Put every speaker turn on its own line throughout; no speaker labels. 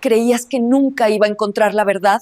¿Creías que nunca iba a encontrar la verdad?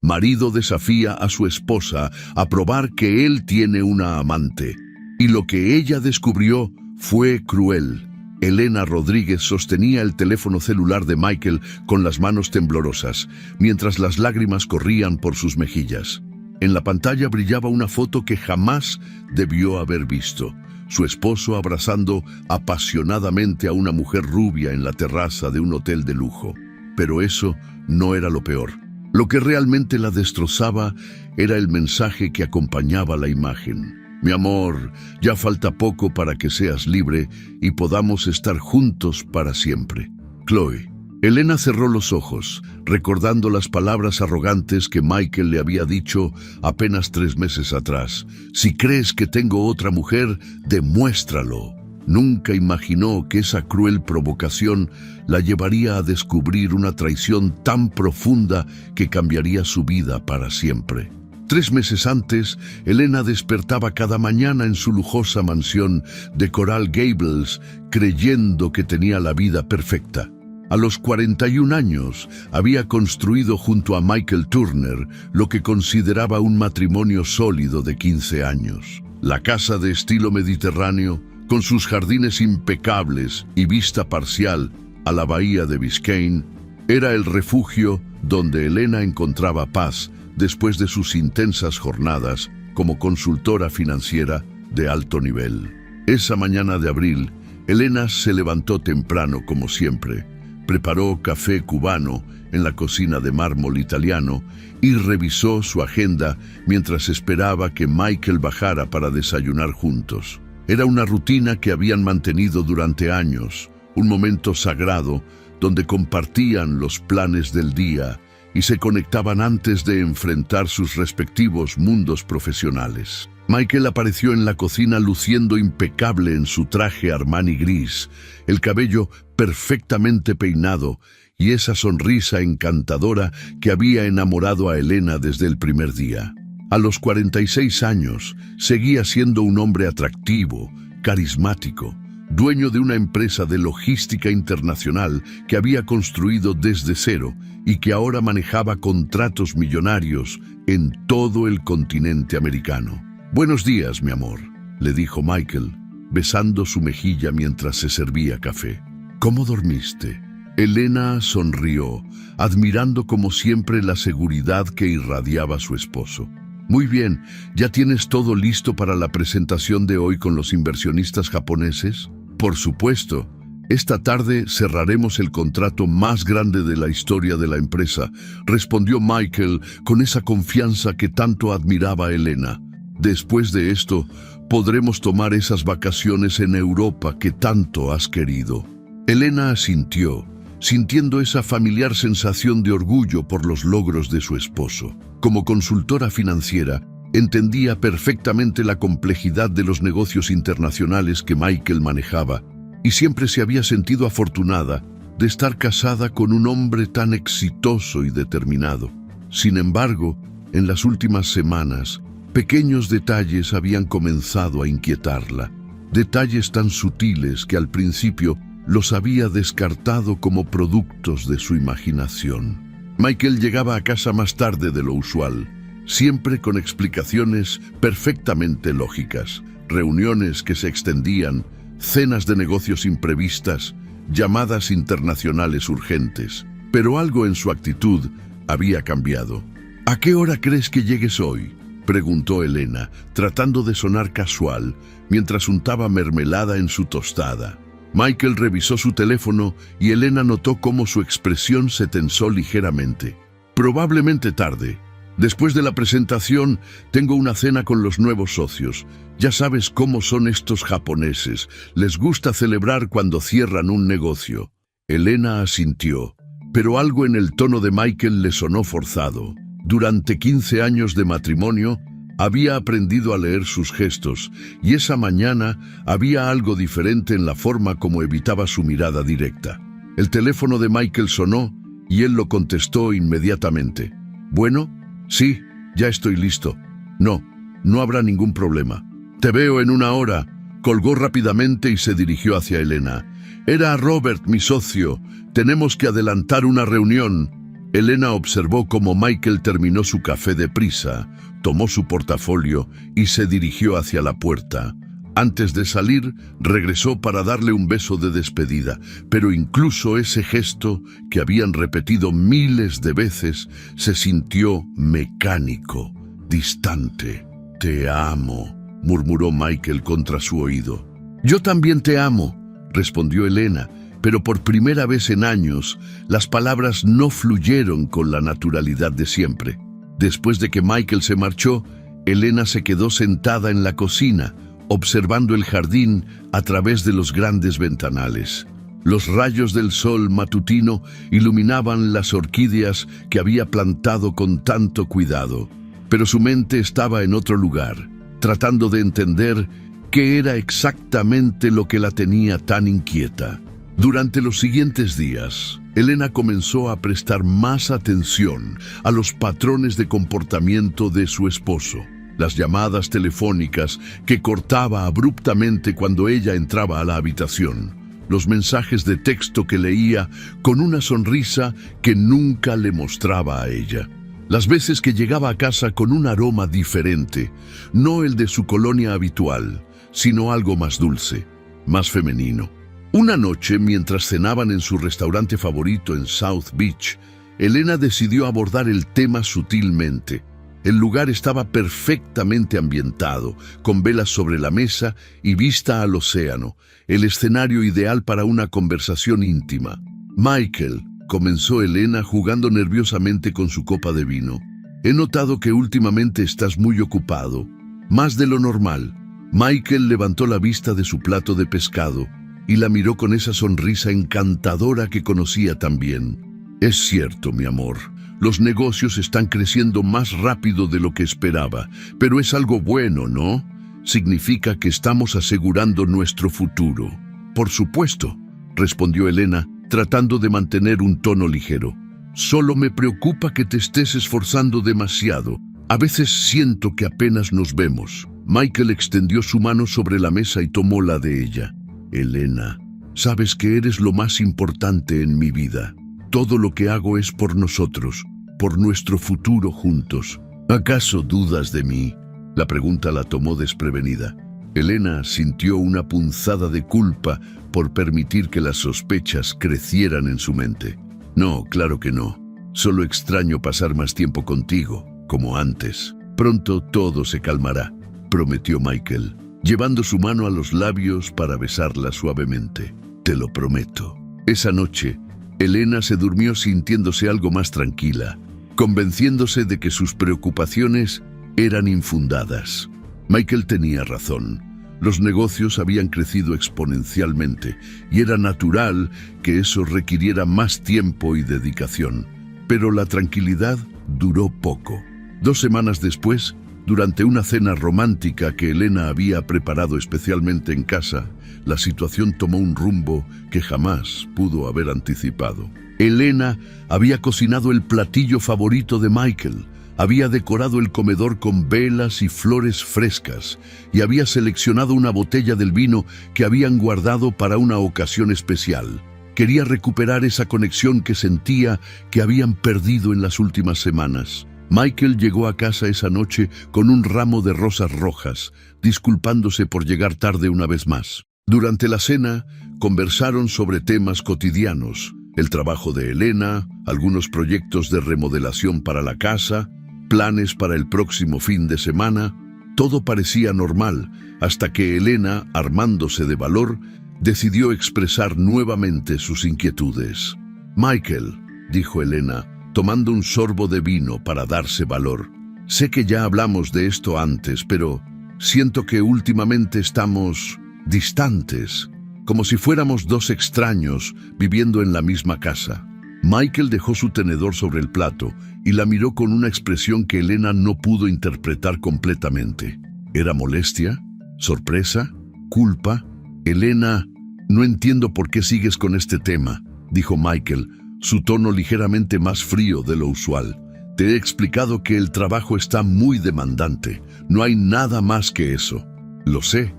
Marido desafía a su esposa a probar que él tiene una amante. Y lo que ella descubrió fue cruel. Elena Rodríguez sostenía el teléfono celular de Michael con las manos temblorosas, mientras las lágrimas corrían por sus mejillas. En la pantalla brillaba una foto que jamás debió haber visto. Su esposo abrazando apasionadamente a una mujer rubia en la terraza de un hotel de lujo. Pero eso no era lo peor. Lo que realmente la destrozaba era el mensaje que acompañaba la imagen. Mi amor, ya falta poco para que seas libre y podamos estar juntos para siempre. Chloe. Elena cerró los ojos, recordando las palabras arrogantes que Michael le había dicho apenas 3 meses atrás. Si crees que tengo otra mujer, demuéstralo. Nunca imaginó que esa cruel provocación la llevaría a descubrir una traición tan profunda que cambiaría su vida para siempre. 3 meses antes, Elena despertaba cada mañana en su lujosa mansión de Coral Gables, creyendo que tenía la vida perfecta. A los 41 años, había construido junto a Michael Turner lo que consideraba un matrimonio sólido de 15 años. La casa de estilo mediterráneo, con sus jardines impecables y vista parcial a la bahía de Biscayne, era el refugio donde Elena encontraba paz después de sus intensas jornadas como consultora financiera de alto nivel. Esa mañana de abril, Elena se levantó temprano como siempre, preparó café cubano en la cocina de mármol italiano y revisó su agenda mientras esperaba que Michael bajara para desayunar juntos. Era una rutina que habían mantenido durante años, un momento sagrado donde compartían los planes del día y se conectaban antes de enfrentar sus respectivos mundos profesionales. Michael apareció en la cocina luciendo impecable en su traje Armani gris, el cabello perfectamente peinado y esa sonrisa encantadora que había enamorado a Elena desde el primer día. A los 46 años, seguía siendo un hombre atractivo, carismático, dueño de una empresa de logística internacional que había construido desde cero y que ahora manejaba contratos millonarios en todo el continente americano. «Buenos días, mi amor», le dijo Michael, besando su mejilla mientras se servía café. «¿Cómo dormiste?» Elena sonrió, admirando como siempre la seguridad que irradiaba su esposo. «Muy bien, ¿ya tienes todo listo para la presentación de hoy con los inversionistas japoneses?» «Por supuesto. Esta tarde cerraremos el contrato más grande de la historia de la empresa», respondió Michael con esa confianza que tanto admiraba Elena. «Después de esto, podremos tomar esas vacaciones en Europa que tanto has querido». Elena asintió, sintiendo esa familiar sensación de orgullo por los logros de su esposo. Como consultora financiera, entendía perfectamente la complejidad de los negocios internacionales que Michael manejaba y siempre se había sentido afortunada de estar casada con un hombre tan exitoso y determinado. Sin embargo, en las últimas semanas, pequeños detalles habían comenzado a inquietarla, detalles tan sutiles que al principio los había descartado como productos de su imaginación. Michael llegaba a casa más tarde de lo usual, siempre con explicaciones perfectamente lógicas, reuniones que se extendían, cenas de negocios imprevistas, llamadas internacionales urgentes. Pero algo en su actitud había cambiado. «¿A qué hora crees que llegues hoy?», preguntó Elena, tratando de sonar casual, mientras untaba mermelada en su tostada. Michael revisó su teléfono y Elena notó cómo su expresión se tensó ligeramente. «Probablemente tarde. Después de la presentación, tengo una cena con los nuevos socios. Ya sabes cómo son estos japoneses. Les gusta celebrar cuando cierran un negocio». Elena asintió, pero algo en el tono de Michael le sonó forzado. Durante 15 años de matrimonio, había aprendido a leer sus gestos, y esa mañana había algo diferente en la forma como evitaba su mirada directa. El teléfono de Michael sonó, y él lo contestó inmediatamente. «¿Bueno? Sí, ya estoy listo». No habrá ningún problema». «Te veo en 1 hora», colgó rápidamente y se dirigió hacia Elena. Era Robert, mi socio. Tenemos que adelantar una reunión. Elena observó cómo Michael terminó su café deprisa, tomó su portafolio y se dirigió hacia la puerta. Antes de salir, regresó para darle un beso de despedida, pero incluso ese gesto, que habían repetido miles de veces, se sintió mecánico, distante. «Te amo», murmuró Michael contra su oído. «Yo también te amo», respondió Elena, pero por primera vez en años, las palabras no fluyeron con la naturalidad de siempre. Después de que Michael se marchó, Elena se quedó sentada en la cocina, observando el jardín a través de los grandes ventanales. Los rayos del sol matutino iluminaban las orquídeas que había plantado con tanto cuidado, pero su mente estaba en otro lugar, tratando de entender qué era exactamente lo que la tenía tan inquieta. Durante los siguientes días, Elena comenzó a prestar más atención a los patrones de comportamiento de su esposo. Las llamadas telefónicas que cortaba abruptamente cuando ella entraba a la habitación. Los mensajes de texto que leía con una sonrisa que nunca le mostraba a ella. Las veces que llegaba a casa con un aroma diferente, no el de su colonia habitual, sino algo más dulce, más femenino. Una noche, mientras cenaban en su restaurante favorito en South Beach, Elena decidió abordar el tema sutilmente. El lugar estaba perfectamente ambientado, con velas sobre la mesa y vista al océano, el escenario ideal para una conversación íntima. «Michael», comenzó Elena jugando nerviosamente con su copa de vino, «he notado que últimamente estás muy ocupado, más de lo normal». Michael levantó la vista de su plato de pescado y la miró con esa sonrisa encantadora que conocía tan bien. «Es cierto, mi amor. Los negocios están creciendo más rápido de lo que esperaba, pero es algo bueno, ¿no? Significa que estamos asegurando nuestro futuro». «Por supuesto», respondió Elena, tratando de mantener un tono ligero. «Solo me preocupa que te estés esforzando demasiado. A veces siento que apenas nos vemos». Michael extendió su mano sobre la mesa y tomó la de ella. «Elena, sabes que eres lo más importante en mi vida. Todo lo que hago es por nosotros, por nuestro futuro juntos. ¿Acaso dudas de mí?». La pregunta la tomó desprevenida. Elena sintió una punzada de culpa por permitir que las sospechas crecieran en su mente. «No, claro que no. Solo extraño pasar más tiempo contigo, como antes. Pronto todo se calmará», prometió Michael, llevando su mano a los labios para besarla suavemente. «Te lo prometo». Esa noche, Elena se durmió sintiéndose algo más tranquila, convenciéndose de que sus preocupaciones eran infundadas. Michael tenía razón. Los negocios habían crecido exponencialmente y era natural que eso requiriera más tiempo y dedicación. Pero la tranquilidad duró poco. 2 semanas después, durante una cena romántica que Elena había preparado especialmente en casa, la situación tomó un rumbo que jamás pudo haber anticipado. Elena había cocinado el platillo favorito de Michael, había decorado el comedor con velas y flores frescas y había seleccionado una botella del vino que habían guardado para una ocasión especial. Quería recuperar esa conexión que sentía que habían perdido en las últimas semanas. Michael llegó a casa esa noche con un ramo de rosas rojas, disculpándose por llegar tarde una vez más. Durante la cena, conversaron sobre temas cotidianos, el trabajo de Elena, algunos proyectos de remodelación para la casa, planes para el próximo fin de semana. Todo parecía normal, hasta que Elena, armándose de valor, decidió expresar nuevamente sus inquietudes. «Michael», dijo Elena, tomando un sorbo de vino para darse valor, «sé que ya hablamos de esto antes, pero siento que últimamente estamos distantes, como si fuéramos 2 extraños viviendo en la misma casa». Michael dejó su tenedor sobre el plato y la miró con una expresión que Elena no pudo interpretar completamente. ¿Era molestia? ¿Sorpresa? ¿Culpa? «Elena, no entiendo por qué sigues con este tema», dijo Michael, su tono ligeramente más frío de lo usual. «Te he explicado que el trabajo está muy demandante. No hay nada más que eso». Lo sé»,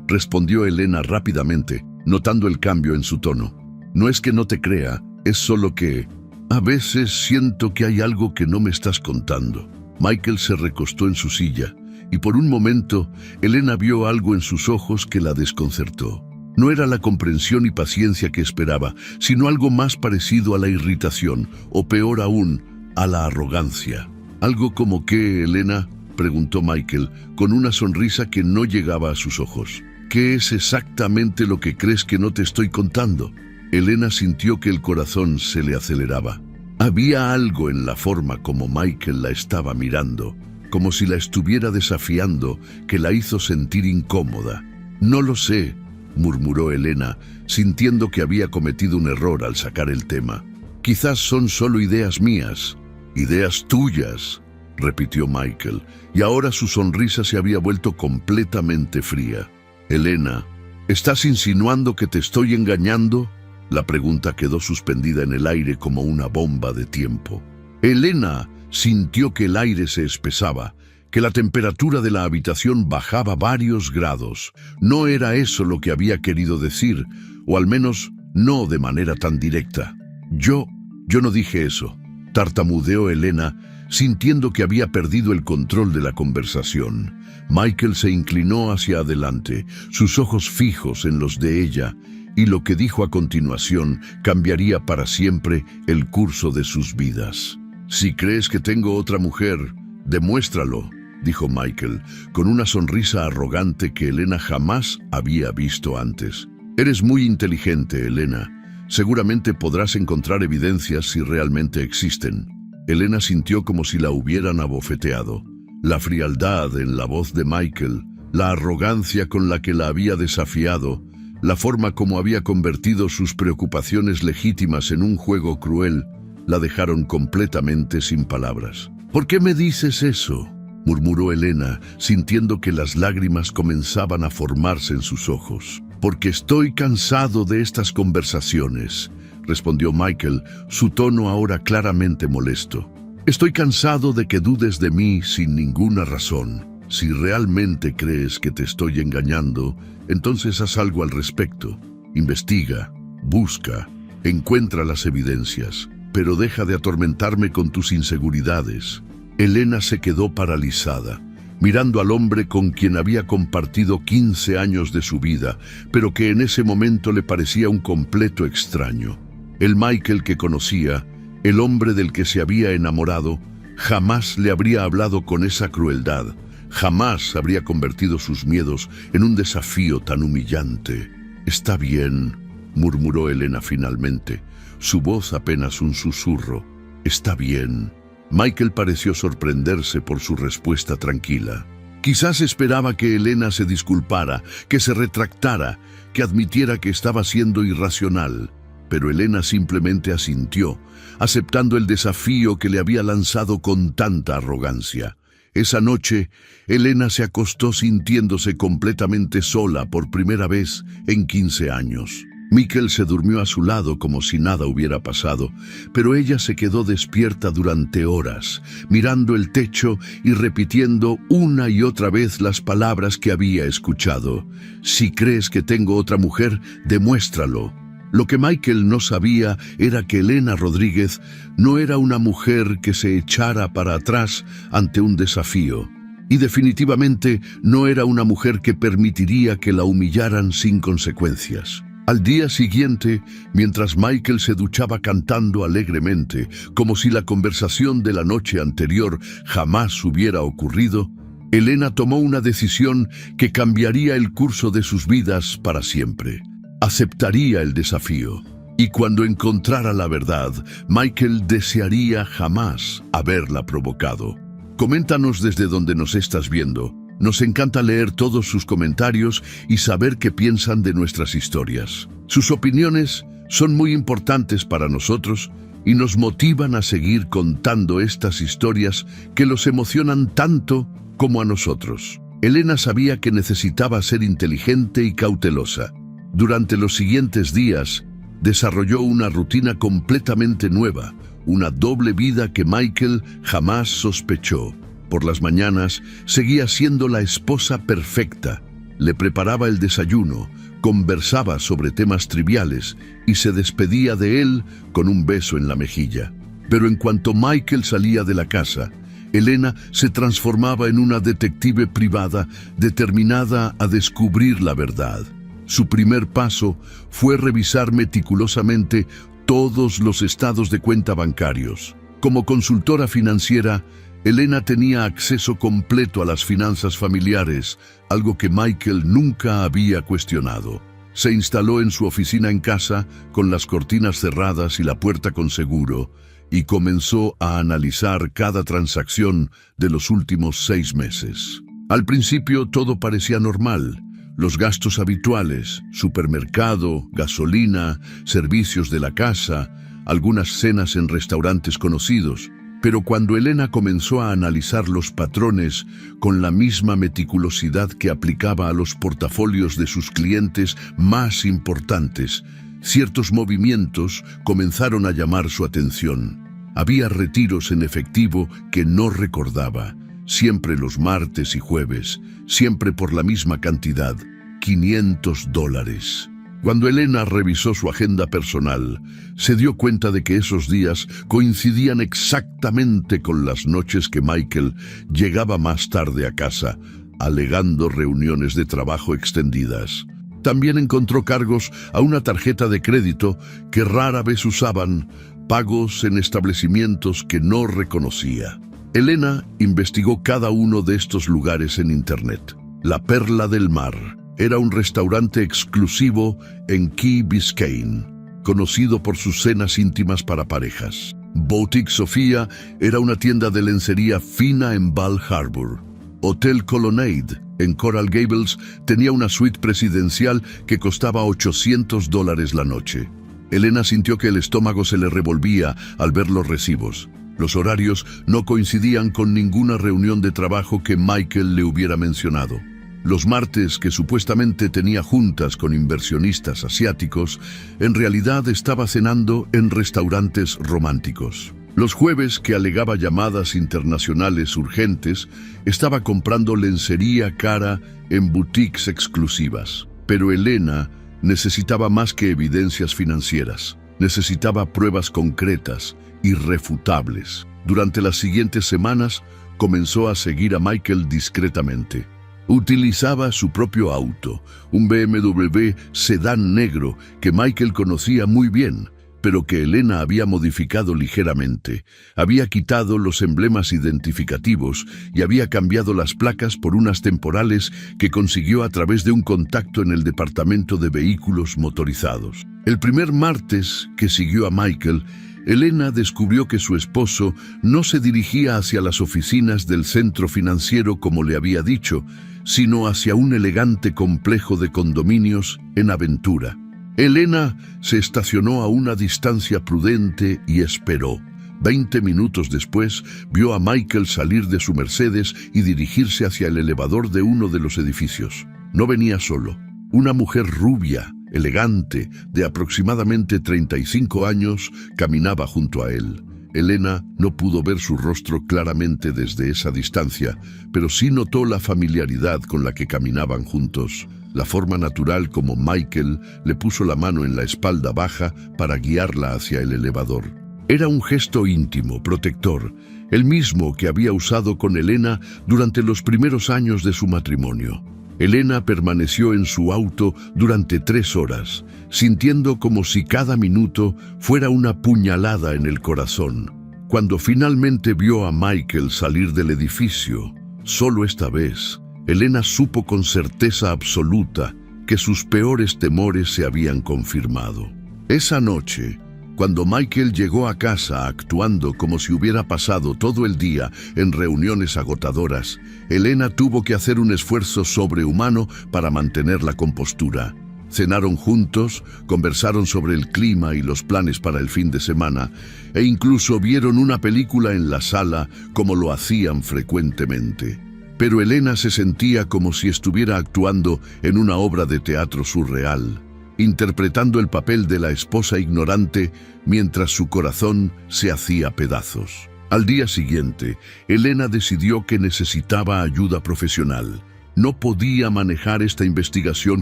respondió Elena rápidamente, notando el cambio en su tono. No es que no te crea, es solo que a veces siento que hay algo que no me estás contando. Michael se recostó en su silla y por un momento Elena vio algo en sus ojos que la desconcertó. No era la comprensión y paciencia que esperaba, sino algo más parecido a la irritación, o peor aún, a la arrogancia. ¿Algo como qué, Elena?, preguntó Michael, con una sonrisa que no llegaba a sus ojos. ¿Qué es exactamente lo que crees que no te estoy contando? Elena sintió que el corazón se le aceleraba. Había algo en la forma como Michael la estaba mirando, como si la estuviera desafiando, que la hizo sentir incómoda. No lo sé, murmuró Elena, sintiendo que había cometido un error al sacar el tema. Quizás son solo ideas mías. Ideas tuyas, repitió Michael, y ahora su sonrisa se había vuelto completamente fría. Elena, ¿estás insinuando que te estoy engañando? La pregunta quedó suspendida en el aire como una bomba de tiempo. Elena sintió que el aire se espesaba, que la temperatura de la habitación bajaba varios grados. No era eso lo que había querido decir, o al menos no de manera tan directa. Yo no dije eso, tartamudeó Elena, sintiendo que había perdido el control de la conversación. Michael se inclinó hacia adelante, sus ojos fijos en los de ella, y lo que dijo a continuación cambiaría para siempre el curso de sus vidas. Si crees que tengo otra mujer, demuéstralo, dijo Michael, con una sonrisa arrogante que Elena jamás había visto antes. Eres muy inteligente, Elena. Seguramente podrás encontrar evidencias si realmente existen. Elena sintió como si la hubieran abofeteado. La frialdad en la voz de Michael, la arrogancia con la que la había desafiado, la forma como había convertido sus preocupaciones legítimas en un juego cruel, la dejaron completamente sin palabras. ¿Por qué me dices eso?, murmuró Elena, sintiendo que las lágrimas comenzaban a formarse en sus ojos. Porque estoy cansado de estas conversaciones, respondió Michael, su tono ahora claramente molesto. Estoy cansado de que dudes de mí sin ninguna razón. Si realmente crees que te estoy engañando, entonces haz algo al respecto. Investiga, busca, encuentra las evidencias, pero deja de atormentarme con tus inseguridades. Elena se quedó paralizada, mirando al hombre con quien había compartido 15 años de su vida, pero que en ese momento le parecía un completo extraño. El Michael que conocía, el hombre del que se había enamorado, jamás le habría hablado con esa crueldad, jamás habría convertido sus miedos en un desafío tan humillante. «Está bien», murmuró Elena finalmente, su voz apenas un susurro. «Está bien». Michael pareció sorprenderse por su respuesta tranquila. Quizás esperaba que Elena se disculpara, que se retractara, que admitiera que estaba siendo irracional. Pero Elena simplemente asintió, aceptando el desafío que le había lanzado con tanta arrogancia. Esa noche, Elena se acostó sintiéndose completamente sola por primera vez en 15 años. Michael se durmió a su lado como si nada hubiera pasado, pero ella se quedó despierta durante horas, mirando el techo y repitiendo una y otra vez las palabras que había escuchado. «Si crees que tengo otra mujer, demuéstralo». Lo que Michael no sabía era que Elena Rodríguez no era una mujer que se echara para atrás ante un desafío. Y definitivamente no era una mujer que permitiría que la humillaran sin consecuencias. Al día siguiente, mientras Michael se duchaba cantando alegremente, como si la conversación de la noche anterior jamás hubiera ocurrido, Elena tomó una decisión que cambiaría el curso de sus vidas para siempre. Aceptaría el desafío. Y cuando encontrara la verdad, Michael desearía jamás haberla provocado. Coméntanos desde donde nos estás viendo. Nos encanta leer todos sus comentarios y saber qué piensan de nuestras historias. Sus opiniones son muy importantes para nosotros y nos motivan a seguir contando estas historias que los emocionan tanto como a nosotros. Elena sabía que necesitaba ser inteligente y cautelosa. Durante los siguientes días, desarrolló una rutina completamente nueva, una doble vida que Michael jamás sospechó. Por las mañanas, seguía siendo la esposa perfecta. Le preparaba el desayuno, conversaba sobre temas triviales y se despedía de él con un beso en la mejilla. Pero en cuanto Michael salía de la casa, Elena se transformaba en una detective privada determinada a descubrir la verdad. Su primer paso fue revisar meticulosamente todos los estados de cuenta bancarios. Como consultora financiera, Elena tenía acceso completo a las finanzas familiares, algo que Michael nunca había cuestionado. Se instaló en su oficina en casa, con las cortinas cerradas y la puerta con seguro, y comenzó a analizar cada transacción de los últimos 6 meses. Al principio todo parecía normal. Los gastos habituales, supermercado, gasolina, servicios de la casa, algunas cenas en restaurantes conocidos. Pero cuando Elena comenzó a analizar los patrones con la misma meticulosidad que aplicaba a los portafolios de sus clientes más importantes, ciertos movimientos comenzaron a llamar su atención. Había retiros en efectivo que no recordaba, siempre los martes y jueves, siempre por la misma cantidad, $500. Cuando Elena revisó su agenda personal, se dio cuenta de que esos días coincidían exactamente con las noches que Michael llegaba más tarde a casa, alegando reuniones de trabajo extendidas. También encontró cargos a una tarjeta de crédito que rara vez usaban, pagos en establecimientos que no reconocía. Elena investigó cada uno de estos lugares en Internet. La Perla del Mar era un restaurante exclusivo en Key Biscayne, conocido por sus cenas íntimas para parejas. Boutique Sofía era una tienda de lencería fina en Bal Harbour. Hotel Colonnade en Coral Gables tenía una suite presidencial que costaba $800 la noche. Elena sintió que el estómago se le revolvía al ver los recibos. Los horarios no coincidían con ninguna reunión de trabajo que Michael le hubiera mencionado. Los martes, que supuestamente tenía juntas con inversionistas asiáticos, en realidad estaba cenando en restaurantes románticos. Los jueves, que alegaba llamadas internacionales urgentes, estaba comprando lencería cara en boutiques exclusivas. Pero Elena necesitaba más que evidencias financieras. Necesitaba pruebas concretas, irrefutables. Durante las siguientes semanas, comenzó a seguir a Michael discretamente. Utilizaba su propio auto, un BMW sedán negro que Michael conocía muy bien, pero que Elena había modificado ligeramente. Había quitado los emblemas identificativos y había cambiado las placas por unas temporales que consiguió a través de un contacto en el departamento de vehículos motorizados. El primer martes que siguió a Michael, Elena descubrió que su esposo no se dirigía hacia las oficinas del centro financiero como le había dicho, sino hacia un elegante complejo de condominios en Aventura. Elena se estacionó a una distancia prudente y esperó. 20 minutos después, vio a Michael salir de su Mercedes y dirigirse hacia el elevador de uno de los edificios. No venía solo. Una mujer rubia, elegante, de aproximadamente 35 años, caminaba junto a él. Elena no pudo ver su rostro claramente desde esa distancia, pero sí notó la familiaridad con la que caminaban juntos, la forma natural como Michael le puso la mano en la espalda baja para guiarla hacia el elevador. Era un gesto íntimo, protector, el mismo que había usado con Elena durante los primeros años de su matrimonio. Elena permaneció en su auto durante 3 horas, sintiendo como si cada minuto fuera una puñalada en el corazón. Cuando finalmente vio a Michael salir del edificio, solo esta vez, Elena supo con certeza absoluta que sus peores temores se habían confirmado. Esa noche, cuando Michael llegó a casa actuando como si hubiera pasado todo el día en reuniones agotadoras, Elena tuvo que hacer un esfuerzo sobrehumano para mantener la compostura. Cenaron juntos, conversaron sobre el clima y los planes para el fin de semana, e incluso vieron una película en la sala como lo hacían frecuentemente. Pero Elena se sentía como si estuviera actuando en una obra de teatro surreal, interpretando el papel de la esposa ignorante mientras su corazón se hacía pedazos. Al día siguiente, Elena decidió que necesitaba ayuda profesional. No podía manejar esta investigación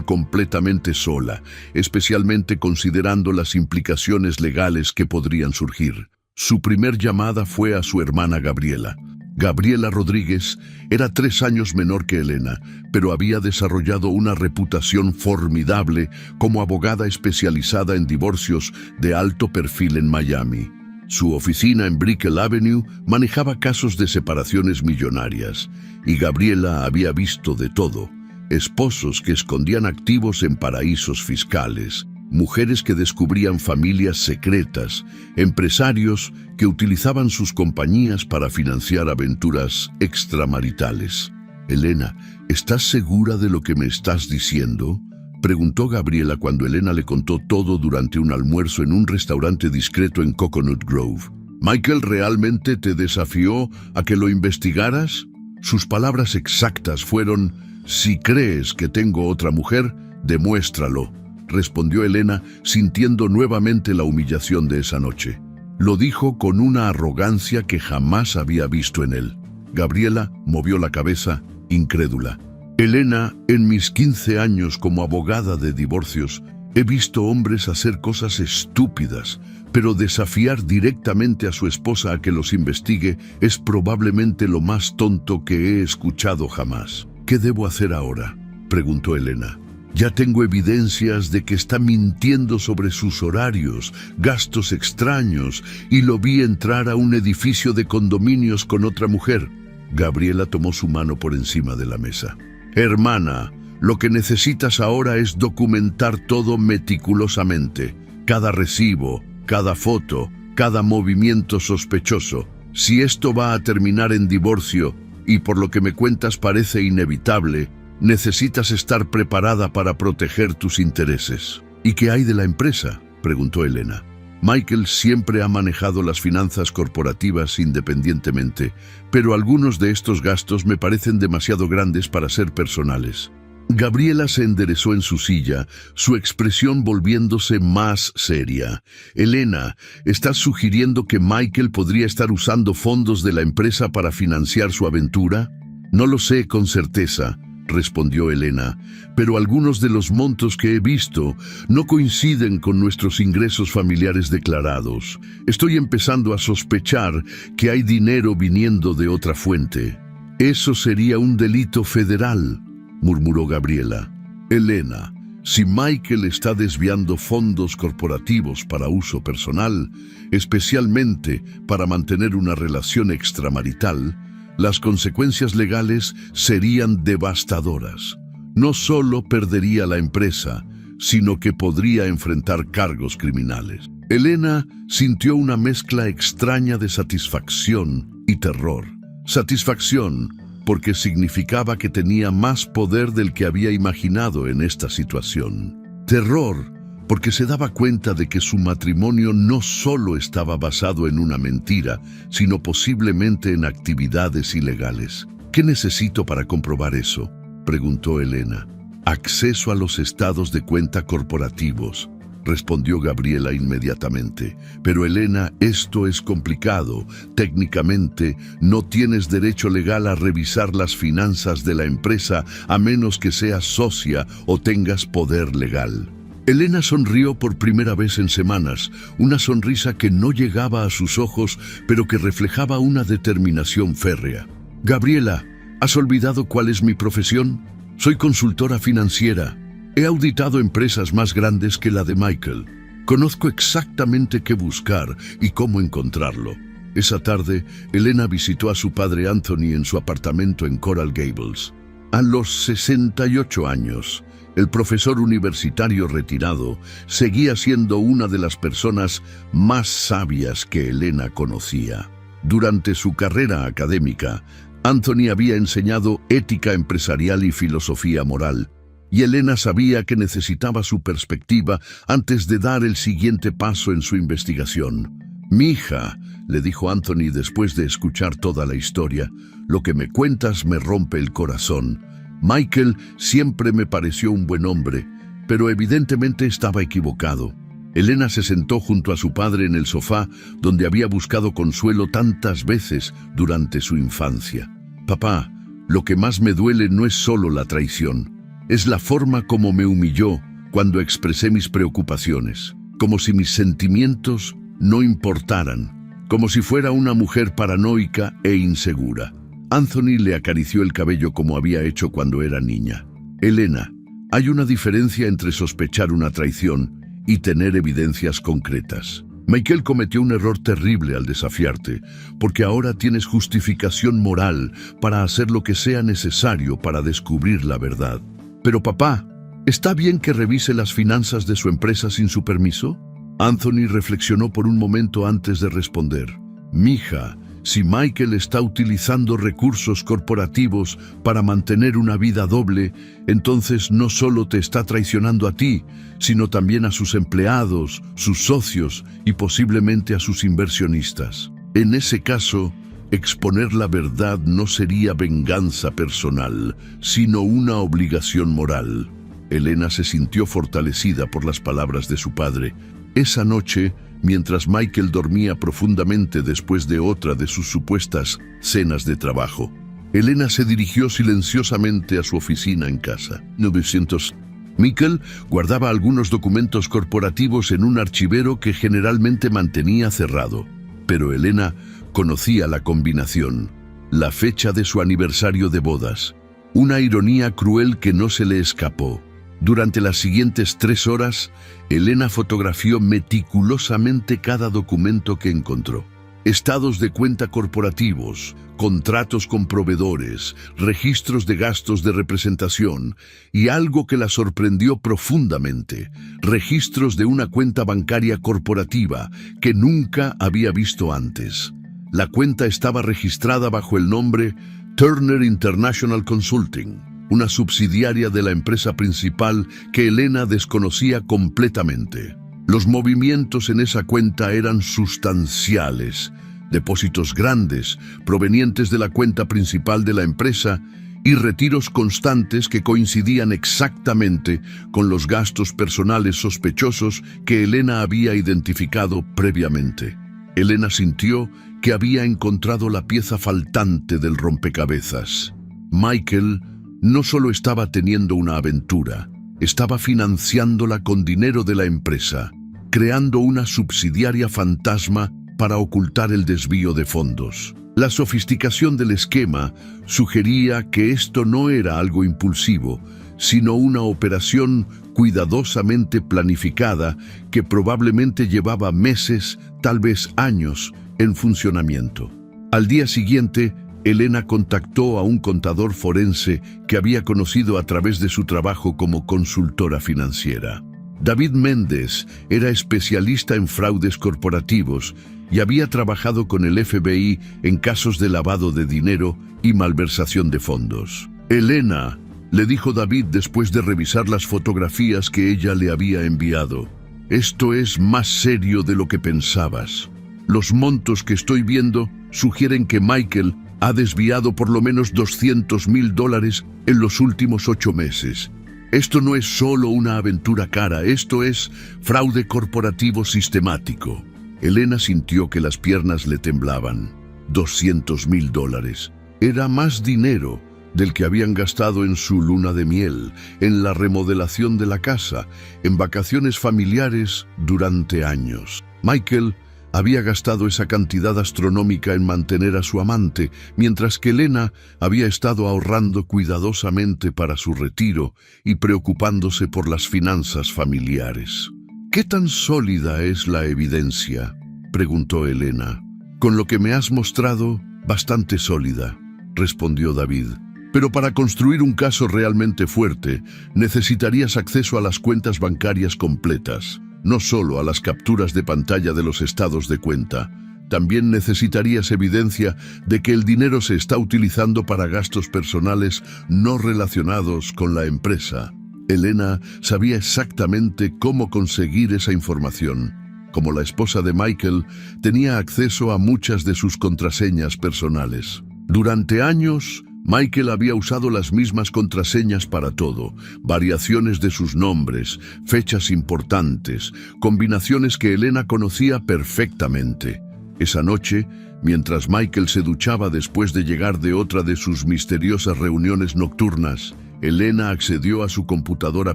completamente sola, especialmente considerando las implicaciones legales que podrían surgir. Su primer llamada fue a su hermana Gabriela. Gabriela Rodríguez era 3 años menor que Elena, pero había desarrollado una reputación formidable como abogada especializada en divorcios de alto perfil en Miami. Su oficina en Brickell Avenue manejaba casos de separaciones millonarias, y Gabriela había visto de todo: esposos que escondían activos en paraísos fiscales, mujeres que descubrían familias secretas, empresarios que utilizaban sus compañías para financiar aventuras extramaritales. «Elena, ¿estás segura de lo que me estás diciendo?», preguntó Gabriela cuando Elena le contó todo durante un almuerzo en un restaurante discreto en Coconut Grove. «¿Michael realmente te desafió a que lo investigaras?». Sus palabras exactas fueron: «Si crees que tengo otra mujer, demuéstralo», respondió Elena, sintiendo nuevamente la humillación de esa noche. Lo dijo con una arrogancia que jamás había visto en él. Gabriela movió la cabeza, incrédula. «Elena, en mis 15 años como abogada de divorcios, he visto hombres hacer cosas estúpidas, pero desafiar directamente a su esposa a que los investigue es probablemente lo más tonto que he escuchado jamás». «¿Qué debo hacer ahora?», preguntó Elena. «Ya tengo evidencias de que está mintiendo sobre sus horarios, gastos extraños, y lo vi entrar a un edificio de condominios con otra mujer». Gabriela tomó su mano por encima de la mesa. «Hermana, lo que necesitas ahora es documentar todo meticulosamente. Cada recibo, cada foto, cada movimiento sospechoso. Si esto va a terminar en divorcio, y por lo que me cuentas parece inevitable, necesitas estar preparada para proteger tus intereses». «¿Y qué hay de la empresa?», preguntó Elena. «Michael siempre ha manejado las finanzas corporativas independientemente, pero algunos de estos gastos me parecen demasiado grandes para ser personales». Gabriela se enderezó en su silla, su expresión volviéndose más seria. «Elena, ¿estás sugiriendo que Michael podría estar usando fondos de la empresa para financiar su aventura?». «No lo sé con certeza», respondió Elena, «pero algunos de los montos que he visto no coinciden con nuestros ingresos familiares declarados. Estoy empezando a sospechar que hay dinero viniendo de otra fuente». «Eso sería un delito federal», murmuró Gabriela. «Elena, si Michael está desviando fondos corporativos para uso personal, especialmente para mantener una relación extramarital, las consecuencias legales serían devastadoras. No solo perdería la empresa, sino que podría enfrentar cargos criminales». Elena sintió una mezcla extraña de satisfacción y terror. Satisfacción, porque significaba que tenía más poder del que había imaginado en esta situación. Terror, porque se daba cuenta de que su matrimonio no solo estaba basado en una mentira, sino posiblemente en actividades ilegales. «¿Qué necesito para comprobar eso?», preguntó Elena. «Acceso a los estados de cuenta corporativos», respondió Gabriela inmediatamente. «Pero Elena, esto es complicado. Técnicamente, no tienes derecho legal a revisar las finanzas de la empresa a menos que seas socia o tengas poder legal». Elena sonrió por primera vez en semanas, una sonrisa que no llegaba a sus ojos, pero que reflejaba una determinación férrea. «Gabriela, ¿has olvidado cuál es mi profesión? Soy consultora financiera. He auditado empresas más grandes que la de Michael. Conozco exactamente qué buscar y cómo encontrarlo». Esa tarde, Elena visitó a su padre Anthony en su apartamento en Coral Gables. A los 68 años, el profesor universitario retirado seguía siendo una de las personas más sabias que Elena conocía. Durante su carrera académica, Anthony había enseñado ética empresarial y filosofía moral, y Elena sabía que necesitaba su perspectiva antes de dar el siguiente paso en su investigación. «Mija», le dijo Anthony después de escuchar toda la historia, «lo que me cuentas me rompe el corazón. Michael siempre me pareció un buen hombre, pero evidentemente estaba equivocado». Elena se sentó junto a su padre en el sofá donde había buscado consuelo tantas veces durante su infancia. «Papá, Lo que más me duele no es solo la traición, es la forma como me humilló cuando expresé mis preocupaciones, como si mis sentimientos no importaran, como si fuera una mujer paranoica e insegura. Anthony le acarició el cabello como había hecho cuando era niña. Elena, hay una diferencia entre sospechar una traición y tener evidencias concretas. Michael cometió un error terrible al desafiarte, porque ahora tienes justificación moral para hacer lo que sea necesario para descubrir la verdad. Pero papá, ¿está bien que revise las finanzas de su empresa sin su permiso? Anthony reflexionó por un momento antes de responder. Mija, si Michael está utilizando recursos corporativos para mantener una vida doble, entonces no solo te está traicionando a ti, sino también a sus empleados, sus socios y posiblemente a sus inversionistas. En ese caso, exponer la verdad no sería venganza personal, sino una obligación moral. Elena se sintió fortalecida por las palabras de su padre. Esa noche, mientras Michael dormía profundamente después de otra de sus supuestas cenas de trabajo, Elena se dirigió silenciosamente a su oficina en casa. 900. Michael guardaba algunos documentos corporativos en un archivero que generalmente mantenía cerrado, pero Elena conocía la combinación, la fecha de su aniversario de bodas, una ironía cruel que no se le escapó. Durante las siguientes 3 horas, Elena fotografió meticulosamente cada documento que encontró. Estados de cuenta corporativos, contratos con proveedores, registros de gastos de representación y algo que la sorprendió profundamente, registros de una cuenta bancaria corporativa que nunca había visto antes. La cuenta estaba registrada bajo el nombre Turner International Consulting, una subsidiaria de la empresa principal que Elena desconocía completamente. Los movimientos en esa cuenta eran sustanciales, depósitos grandes provenientes de la cuenta principal de la empresa y retiros constantes que coincidían exactamente con los gastos personales sospechosos que Elena había identificado previamente. Elena sintió que había encontrado la pieza faltante del rompecabezas. Michael no solo estaba teniendo una aventura, estaba financiándola con dinero de la empresa, creando una subsidiaria fantasma para ocultar el desvío de fondos. La sofisticación del esquema sugería que esto no era algo impulsivo, sino una operación cuidadosamente planificada que probablemente llevaba meses, tal vez años, en funcionamiento. Al día siguiente, Elena contactó a un contador forense que había conocido a través de su trabajo como consultora financiera. David Méndez era especialista en fraudes corporativos y había trabajado con el FBI en casos de lavado de dinero y malversación de fondos. Elena, le dijo David después de revisar las fotografías que ella le había enviado, esto es más serio de lo que pensabas. Los montos que estoy viendo sugieren que Michael ha desviado por lo menos $200,000 en los últimos 8 meses. Esto no es solo una aventura cara, esto es fraude corporativo sistemático. Elena sintió que las piernas le temblaban. $200,000. Era más dinero del que habían gastado en su luna de miel, en la remodelación de la casa, en vacaciones familiares durante años. Michael había gastado esa cantidad astronómica en mantener a su amante, mientras que Elena había estado ahorrando cuidadosamente para su retiro y preocupándose por las finanzas familiares. ¿Qué tan sólida es la evidencia?, preguntó Elena. Con lo que me has mostrado, bastante sólida, respondió David. Pero para construir un caso realmente fuerte, necesitarías acceso a las cuentas bancarias completas, no solo a las capturas de pantalla de los estados de cuenta. También necesitarías evidencia de que el dinero se está utilizando para gastos personales no relacionados con la empresa. Elena sabía exactamente cómo conseguir esa información. Como la esposa de Michael, tenía acceso a muchas de sus contraseñas personales. Durante años, Michael había usado las mismas contraseñas para todo, variaciones de sus nombres, fechas importantes, combinaciones que Elena conocía perfectamente. Esa noche, Mientras Michael se duchaba después de llegar de otra de sus misteriosas reuniones nocturnas, Elena accedió a su computadora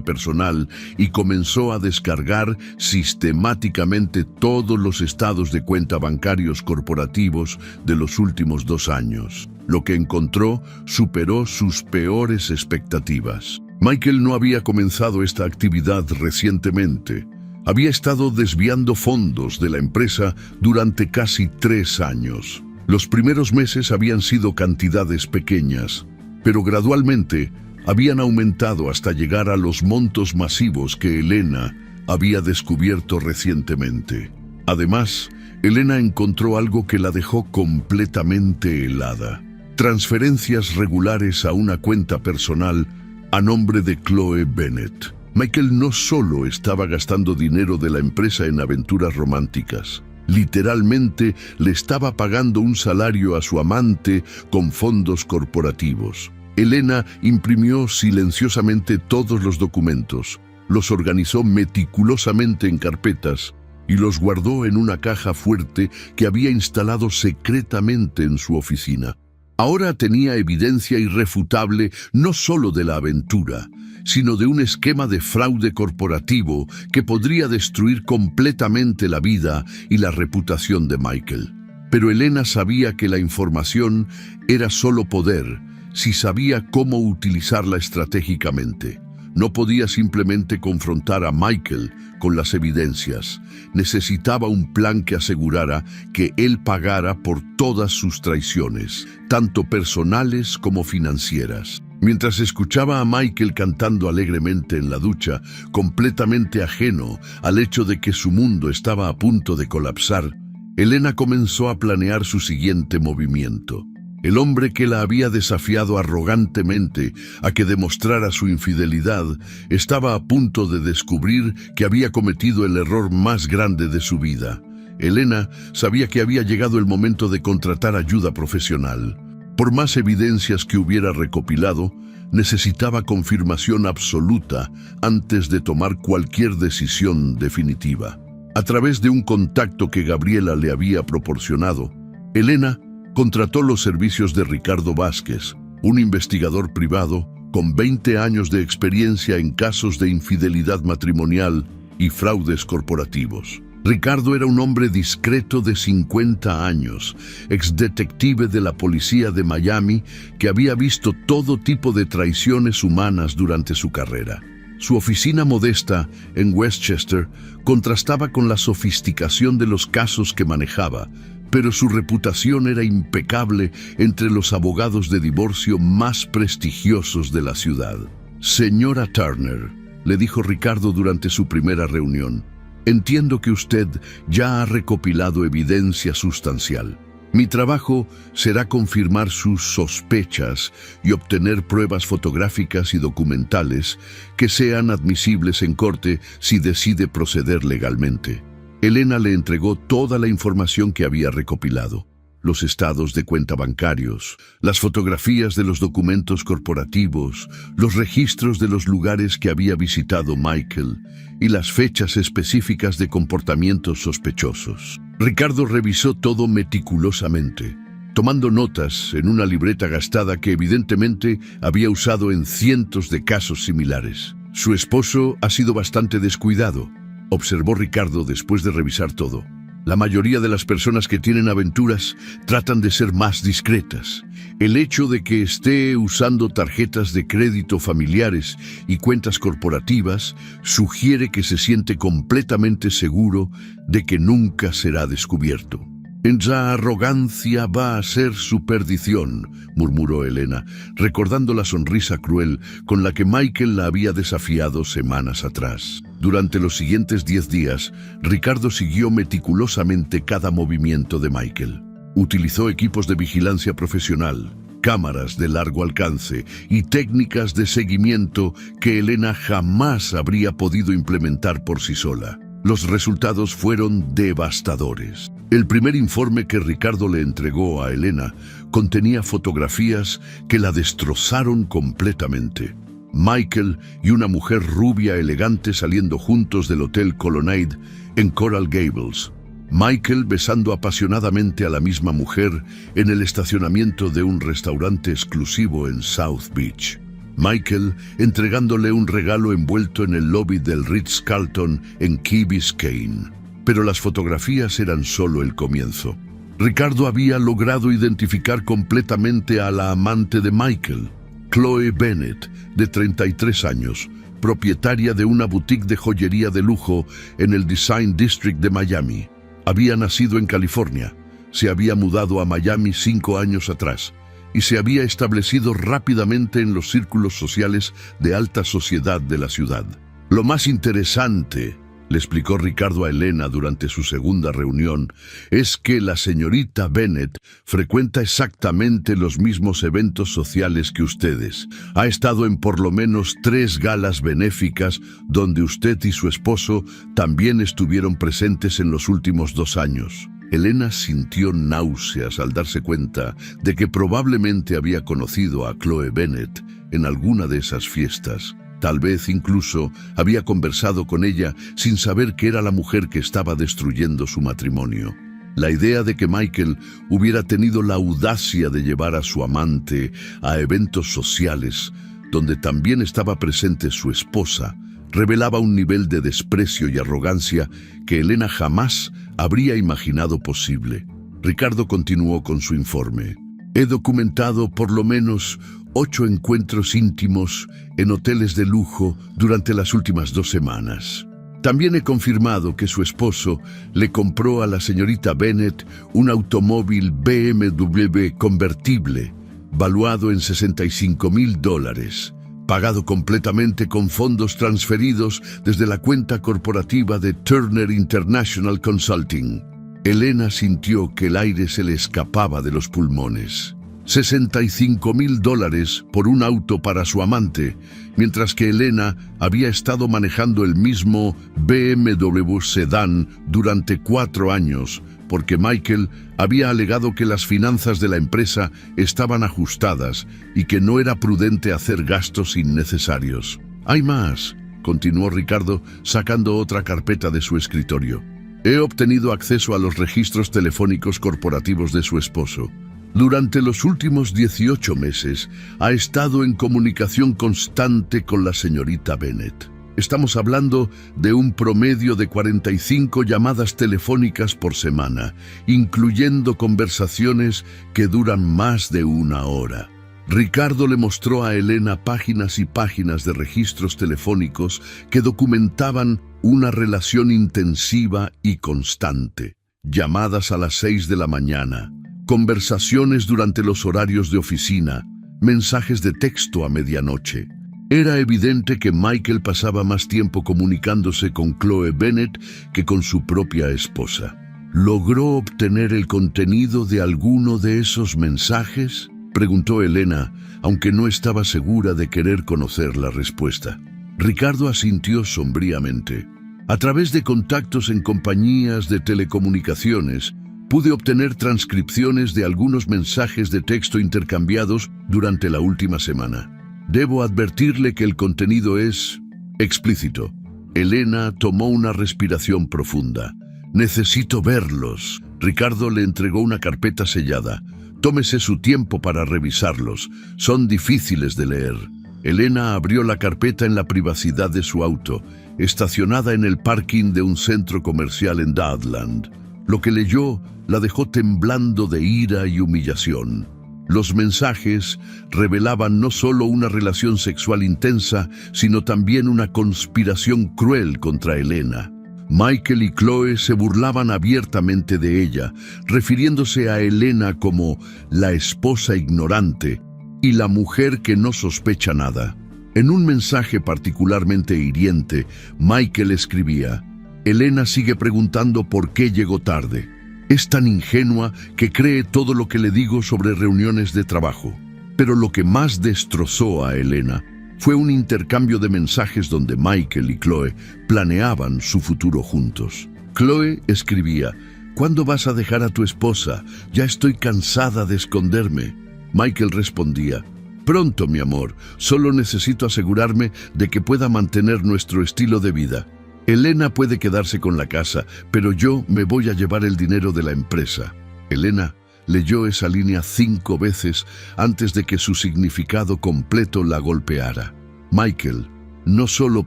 personal y comenzó a descargar sistemáticamente todos los estados de cuenta bancarios corporativos de los últimos 2 años. Lo que encontró superó sus peores expectativas. Michael no había comenzado esta actividad recientemente. Había estado desviando fondos de la empresa durante casi 3 años. Los primeros meses habían sido cantidades pequeñas, pero gradualmente habían aumentado hasta llegar a los montos masivos que Elena había descubierto recientemente. Además, Elena encontró algo que la dejó completamente helada: transferencias regulares a una cuenta personal a nombre de Chloe Bennett. Michael no solo estaba gastando dinero de la empresa en aventuras románticas, literalmente le estaba pagando un salario a su amante con fondos corporativos. Elena imprimió silenciosamente todos los documentos, los organizó meticulosamente en carpetas y los guardó en una caja fuerte que había instalado secretamente en su oficina. Ahora tenía evidencia irrefutable no solo de la aventura, sino de un esquema de fraude corporativo que podría destruir completamente la vida y la reputación de Michael. Pero Elena sabía que la información era solo poder si sabía cómo utilizarla estratégicamente. No podía simplemente confrontar a Michael con las evidencias. Necesitaba un plan que asegurara que él pagara por todas sus traiciones, tanto personales como financieras. Mientras escuchaba a Michael cantando alegremente en la ducha, completamente ajeno al hecho de que su mundo estaba a punto de colapsar, Elena comenzó a planear su siguiente movimiento. El hombre que la había desafiado arrogantemente a que demostrara su infidelidad estaba a punto de descubrir que había cometido el error más grande de su vida. Elena sabía que había llegado el momento de contratar ayuda profesional. Por más evidencias que hubiera recopilado, necesitaba confirmación absoluta antes de tomar cualquier decisión definitiva. A través de un contacto que Gabriela le había proporcionado, Elena contrató los servicios de Ricardo Vázquez, un investigador privado con 20 años de experiencia en casos de infidelidad matrimonial y fraudes corporativos. Ricardo era un hombre discreto de 50 años, exdetective de la policía de Miami, que había visto todo tipo de traiciones humanas durante su carrera. Su oficina modesta en Westchester contrastaba con la sofisticación de los casos que manejaba, pero su reputación era impecable entre los abogados de divorcio más prestigiosos de la ciudad. «Señora Turner», le dijo Ricardo durante su primera reunión, «entiendo que usted ya ha recopilado evidencia sustancial. Mi trabajo será confirmar sus sospechas y obtener pruebas fotográficas y documentales que sean admisibles en corte si decide proceder legalmente». Elena le entregó toda la información que había recopilado: los estados de cuenta bancarios, las fotografías de los documentos corporativos, los registros de los lugares que había visitado Michael y las fechas específicas de comportamientos sospechosos. Ricardo revisó todo meticulosamente, tomando notas en una libreta gastada que evidentemente había usado en cientos de casos similares. «Su esposo ha sido bastante descuidado», observó Ricardo después de revisar todo. «La mayoría de las personas que tienen aventuras tratan de ser más discretas. El hecho de que esté usando tarjetas de crédito familiares y cuentas corporativas sugiere que se siente completamente seguro de que nunca será descubierto». «Esa arrogancia va a ser su perdición», murmuró Elena, recordando la sonrisa cruel con la que Michael la había desafiado semanas atrás. Durante los siguientes 10 días, Ricardo siguió meticulosamente cada movimiento de Michael. Utilizó equipos de vigilancia profesional, cámaras de largo alcance y técnicas de seguimiento que Elena jamás habría podido implementar por sí sola. Los resultados fueron devastadores. El primer informe que Ricardo le entregó a Elena contenía fotografías que la destrozaron completamente. Michael y una mujer rubia elegante saliendo juntos del Hotel Colonnade en Coral Gables. Michael besando apasionadamente a la misma mujer en el estacionamiento de un restaurante exclusivo en South Beach. Michael entregándole un regalo envuelto en el lobby del Ritz-Carlton en Key Biscayne. Pero las fotografías eran solo el comienzo. Ricardo había logrado identificar completamente a la amante de Michael, Chloe Bennett, de 33 años, propietaria de una boutique de joyería de lujo en el Design District de Miami. Había nacido en California, se había mudado a Miami 5 años atrás y se había establecido rápidamente en los círculos sociales de alta sociedad de la ciudad. Lo más interesante, le explicó Ricardo a Elena durante su segunda reunión, es que la señorita Bennett frecuenta exactamente los mismos eventos sociales que ustedes. Ha estado en por lo menos 3 galas benéficas donde usted y su esposo también estuvieron presentes en los últimos 2 años. Elena sintió náuseas al darse cuenta de que probablemente había conocido a Chloe Bennett en alguna de esas fiestas. Tal vez incluso había conversado con ella sin saber que era la mujer que estaba destruyendo su matrimonio. La idea de que Michael hubiera tenido la audacia de llevar a su amante a eventos sociales, donde también estaba presente su esposa, revelaba un nivel de desprecio y arrogancia que Elena jamás habría imaginado posible. Ricardo continuó con su informe. He documentado por lo menos 8 encuentros íntimos en hoteles de lujo durante las últimas 2 semanas. También he confirmado que su esposo le compró a la señorita Bennett un automóvil BMW convertible, valuado en $65,000, pagado completamente con fondos transferidos desde la cuenta corporativa de Turner International Consulting. Elena sintió que el aire se le escapaba de los pulmones. $65,000 por un auto para su amante, mientras que Elena había estado manejando el mismo BMW sedán durante 4 años, porque Michael había alegado que las finanzas de la empresa estaban ajustadas y que no era prudente hacer gastos innecesarios. Hay más, continuó Ricardo, sacando otra carpeta de su escritorio. He obtenido acceso a los registros telefónicos corporativos de su esposo. Durante los últimos 18 meses ha estado en comunicación constante con la señorita Bennett. Estamos hablando de un promedio de 45 llamadas telefónicas por semana, incluyendo conversaciones que duran más de 1 hora. Ricardo le mostró a Elena páginas y páginas de registros telefónicos que documentaban una relación intensiva y constante. Llamadas a las 6 de la mañana, conversaciones durante los horarios de oficina, mensajes de texto a medianoche. Era evidente que Michael pasaba más tiempo comunicándose con Chloe Bennett que con su propia esposa. ¿Logró obtener el contenido de alguno de esos mensajes?, preguntó Elena, aunque no estaba segura de querer conocer la respuesta. Ricardo asintió sombríamente. A través de contactos en compañías de telecomunicaciones, pude obtener transcripciones de algunos mensajes de texto intercambiados durante la última semana. Debo advertirle que el contenido es explícito. Elena tomó una respiración profunda. Necesito verlos. Ricardo le entregó una carpeta sellada. Tómese su tiempo para revisarlos. Son difíciles de leer. Elena abrió la carpeta en la privacidad de su auto, estacionada en el parking de un centro comercial en Dadeland. Lo que leyó la dejó temblando de ira y humillación. Los mensajes revelaban no solo una relación sexual intensa, sino también una conspiración cruel contra Elena. Michael y Chloe se burlaban abiertamente de ella, refiriéndose a Elena como la esposa ignorante y la mujer que no sospecha nada. En un mensaje particularmente hiriente, Michael escribía: Elena sigue preguntando por qué llegó tarde. Es tan ingenua que cree todo lo que le digo sobre reuniones de trabajo. Pero lo que más destrozó a Elena fue un intercambio de mensajes donde Michael y Chloe planeaban su futuro juntos. Chloe escribía: ¿Cuándo vas a dejar a tu esposa? Ya estoy cansada de esconderme. Michael respondía: Pronto, mi amor, solo necesito asegurarme de que pueda mantener nuestro estilo de vida. Elena puede quedarse con la casa, pero yo me voy a llevar el dinero de la empresa. Elena leyó esa línea 5 veces antes de que su significado completo la golpeara. Michael no solo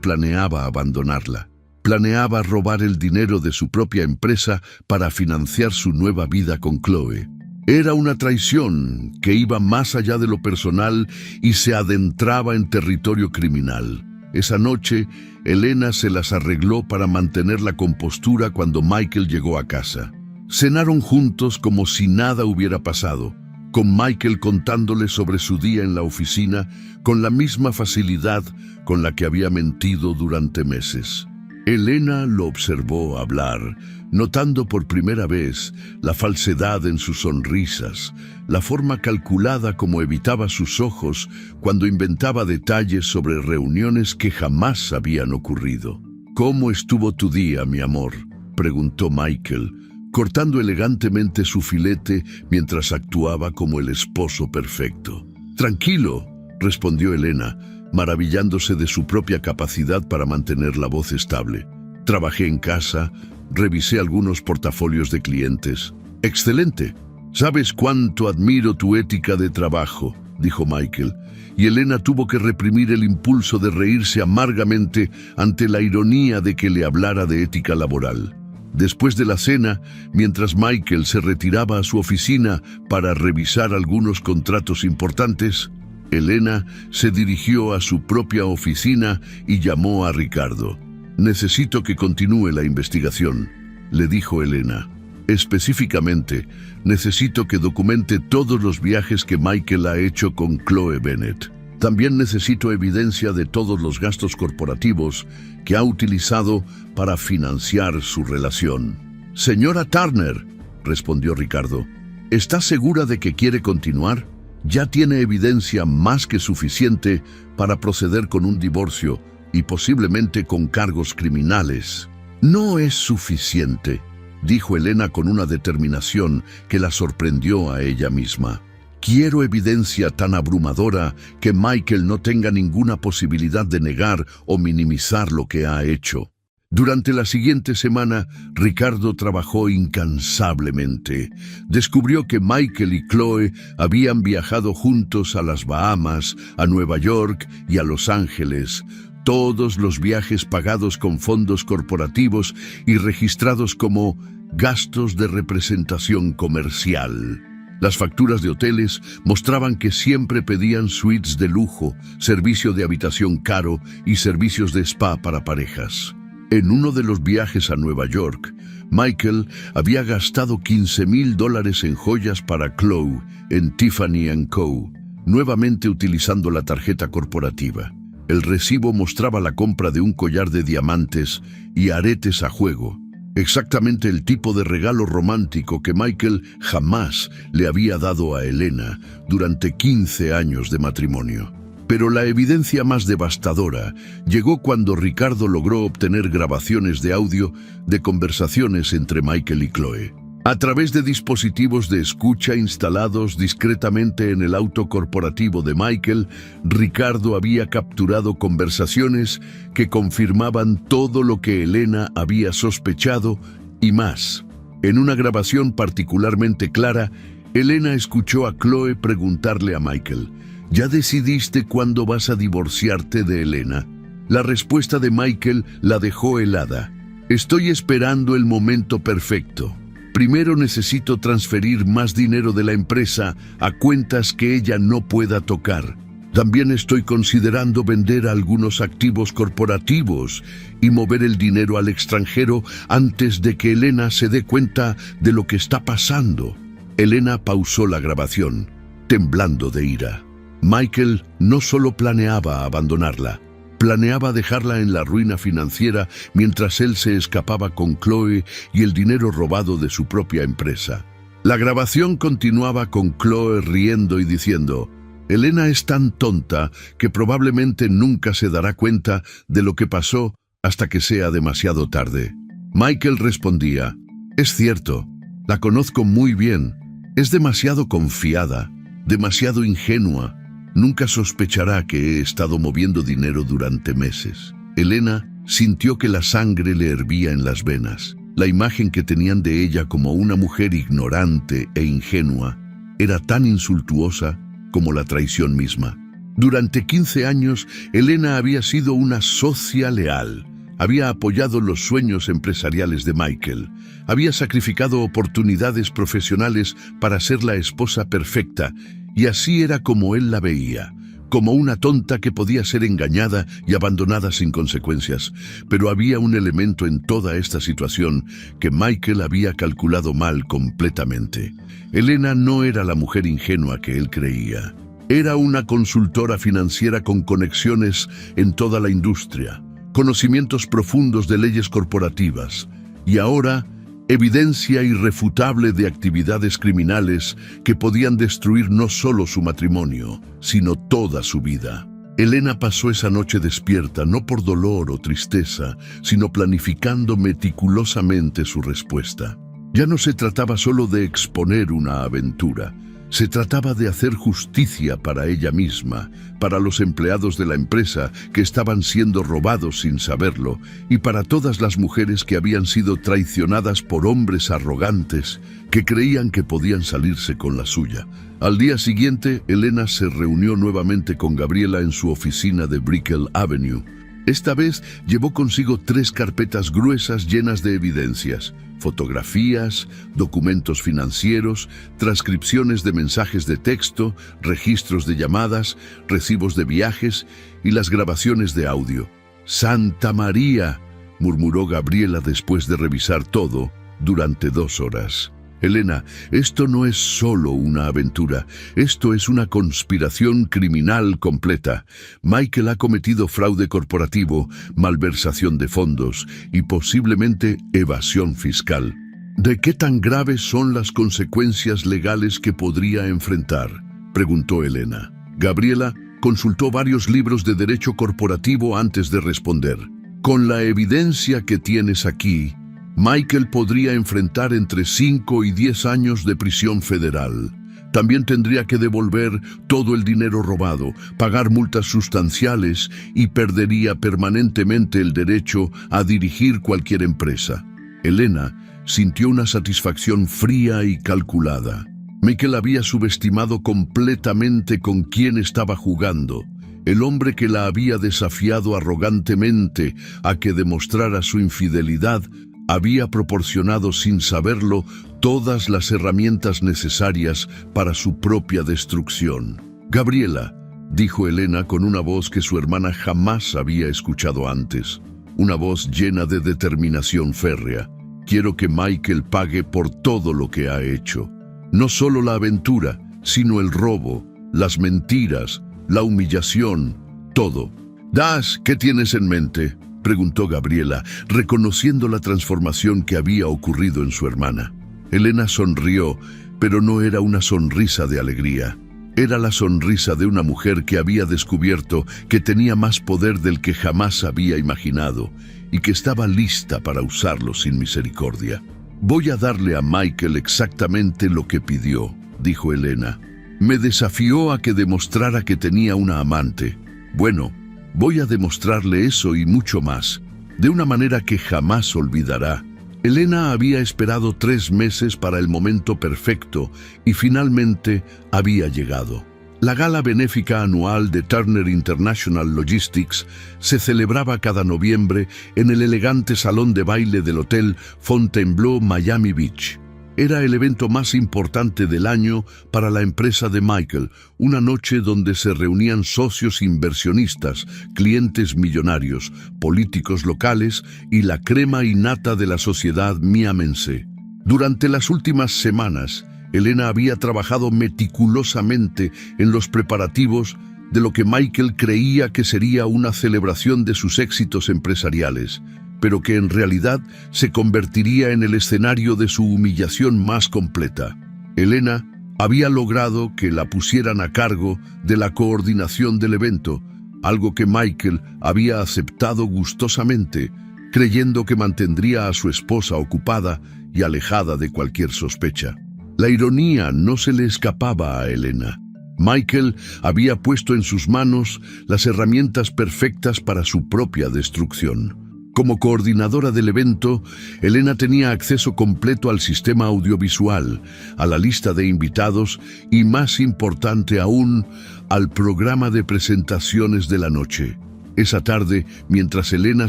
planeaba abandonarla, planeaba robar el dinero de su propia empresa para financiar su nueva vida con Chloe. Era una traición que iba más allá de lo personal y se adentraba en territorio criminal. Esa noche, Elena se las arregló para mantener la compostura cuando Michael llegó a casa. Cenaron juntos como si nada hubiera pasado, con Michael contándole sobre su día en la oficina con la misma facilidad con la que había mentido durante meses. Elena lo observó hablar, notando por primera vez la falsedad en sus sonrisas, la forma calculada como evitaba sus ojos cuando inventaba detalles sobre reuniones que jamás habían ocurrido. «¿Cómo estuvo tu día, mi amor?», preguntó Michael, cortando elegantemente su filete mientras actuaba como el esposo perfecto. «Tranquilo», respondió Elena, maravillándose de su propia capacidad para mantener la voz estable. «Trabajé en casa, revisé algunos portafolios de clientes». «Excelente. Sabes cuánto admiro tu ética de trabajo», dijo Michael, y Elena tuvo que reprimir el impulso de reírse amargamente ante la ironía de que le hablara de ética laboral. Después de la cena, mientras Michael se retiraba a su oficina para revisar algunos contratos importantes, Elena se dirigió a su propia oficina y llamó a Ricardo. «Necesito que continúe la investigación», le dijo Elena. «Específicamente, necesito que documente todos los viajes que Michael ha hecho con Chloe Bennet. También necesito evidencia de todos los gastos corporativos que ha utilizado para financiar su relación». «Señora Turner», respondió Ricardo, «¿está segura de que quiere continuar? Ya tiene evidencia más que suficiente para proceder con un divorcio y posiblemente con cargos criminales». «No es suficiente», dijo Elena con una determinación que la sorprendió a ella misma. «Quiero evidencia tan abrumadora que Michael no tenga ninguna posibilidad de negar o minimizar lo que ha hecho». Durante la siguiente semana, Ricardo trabajó incansablemente. Descubrió que Michael y Chloe habían viajado juntos a las Bahamas, a Nueva York y a Los Ángeles. Todos los viajes pagados con fondos corporativos y registrados como gastos de representación comercial. Las facturas de hoteles mostraban que siempre pedían suites de lujo, servicio de habitación caro y servicios de spa para parejas. En uno de los viajes a Nueva York, Michael había gastado $15,000 en joyas para Chloe en Tiffany & Co., nuevamente utilizando la tarjeta corporativa. El recibo mostraba la compra de un collar de diamantes y aretes a juego, exactamente el tipo de regalo romántico que Michael jamás le había dado a Elena durante 15 años de matrimonio. Pero la evidencia más devastadora llegó cuando Ricardo logró obtener grabaciones de audio de conversaciones entre Michael y Chloe. A través de dispositivos de escucha instalados discretamente en el auto corporativo de Michael, Ricardo había capturado conversaciones que confirmaban todo lo que Elena había sospechado y más. En una grabación particularmente clara, Elena escuchó a Chloe preguntarle a Michael: «¿Ya decidiste cuándo vas a divorciarte de Elena?». La respuesta de Michael la dejó helada. «Estoy esperando el momento perfecto. Primero necesito transferir más dinero de la empresa a cuentas que ella no pueda tocar. También estoy considerando vender algunos activos corporativos y mover el dinero al extranjero antes de que Elena se dé cuenta de lo que está pasando». Elena pausó la grabación, temblando de ira. Michael no solo planeaba abandonarla, planeaba dejarla en la ruina financiera mientras él se escapaba con Chloe y el dinero robado de su propia empresa. La grabación continuaba con Chloe riendo y diciendo: «Elena es tan tonta que probablemente nunca se dará cuenta de lo que pasó hasta que sea demasiado tarde». Michael respondía: «Es cierto, la conozco muy bien. Es demasiado confiada, demasiado ingenua. Nunca sospechará que he estado moviendo dinero durante meses». Elena Sintió que la sangre le hervía en las venas. La imagen que tenían de ella como una mujer ignorante e ingenua era tan insultuosa como la traición misma. Durante 15 años, Elena había sido una socia leal. Había apoyado los sueños empresariales de Michael. Había sacrificado oportunidades profesionales para ser la esposa perfecta, y así era como él la veía, como una tonta que podía ser engañada y abandonada sin consecuencias. Pero había un elemento en toda esta situación que Michael había calculado mal completamente. Elena no era la mujer ingenua que él creía. Era una consultora financiera con conexiones en toda la industria, conocimientos profundos de leyes corporativas y ahora evidencia irrefutable de actividades criminales que podían destruir no solo su matrimonio, sino toda su vida. Elena pasó esa noche despierta, no por dolor o tristeza, sino planificando meticulosamente su respuesta. Ya no se trataba solo de exponer una aventura. Se trataba de hacer justicia para ella misma, para los empleados de la empresa que estaban siendo robados sin saberlo, y para todas las mujeres que habían sido traicionadas por hombres arrogantes que creían que podían salirse con la suya. Al día siguiente, Elena se reunió nuevamente con Gabriela en su oficina de Brickell Avenue. Esta vez llevó consigo 3 carpetas gruesas llenas de evidencias: fotografías, documentos financieros, transcripciones de mensajes de texto, registros de llamadas, recibos de viajes y las grabaciones de audio. ¡Santa María!, murmuró Gabriela después de revisar todo durante 2 horas. Elena, esto no es solo una aventura, esto es una conspiración criminal completa. Michael ha cometido fraude corporativo, malversación de fondos y posiblemente evasión fiscal. ¿De qué tan graves son las consecuencias legales que podría enfrentar?, preguntó Elena. Gabriela consultó varios libros de derecho corporativo antes de responder. Con la evidencia que tienes aquí, Michael podría enfrentar entre 5 y 10 años de prisión federal. También tendría que devolver todo el dinero robado, pagar multas sustanciales y perdería permanentemente el derecho a dirigir cualquier empresa. Elena sintió una satisfacción fría y calculada. Michael había subestimado completamente con quién estaba jugando. El hombre que la había desafiado arrogantemente a que demostrara su infidelidad había proporcionado sin saberlo todas las herramientas necesarias para su propia destrucción. Gabriela, dijo Elena con una voz que su hermana jamás había escuchado antes, una voz llena de determinación férrea. Quiero que Michael pague por todo lo que ha hecho. No solo la aventura, sino el robo, las mentiras, la humillación, todo. Dash, ¿qué tienes en mente?, preguntó Gabriela, reconociendo la transformación que había ocurrido en su hermana. Elena sonrió, pero no era una sonrisa de alegría. Era la sonrisa de una mujer que había descubierto que tenía más poder del que jamás había imaginado y que estaba lista para usarlo sin misericordia. Voy a darle a Michael exactamente lo que pidió, dijo Elena. Me desafió a que demostrara que tenía una amante. Bueno, voy a demostrarle eso y mucho más, de una manera que jamás olvidará. Elena había esperado 3 meses para el momento perfecto y finalmente había llegado. La gala benéfica anual de Turner International Logistics se celebraba cada noviembre en el elegante salón de baile del Hotel Fontainebleau Miami Beach. Era el evento más importante del año para la empresa de Michael, una noche donde se reunían socios inversionistas, clientes millonarios, políticos locales y la crema innata de la sociedad miamense. Durante las últimas semanas, Elena había trabajado meticulosamente en los preparativos de lo que Michael creía que sería una celebración de sus éxitos empresariales, pero que en realidad se convertiría en el escenario de su humillación más completa. Elena había logrado que la pusieran a cargo de la coordinación del evento, algo que Michael había aceptado gustosamente, creyendo que mantendría a su esposa ocupada y alejada de cualquier sospecha. La ironía no se le escapaba a Elena. Michael había puesto en sus manos las herramientas perfectas para su propia destrucción. Como coordinadora del evento, Elena tenía acceso completo al sistema audiovisual, a la lista de invitados y, más importante aún, al programa de presentaciones de la noche. Esa tarde, mientras Elena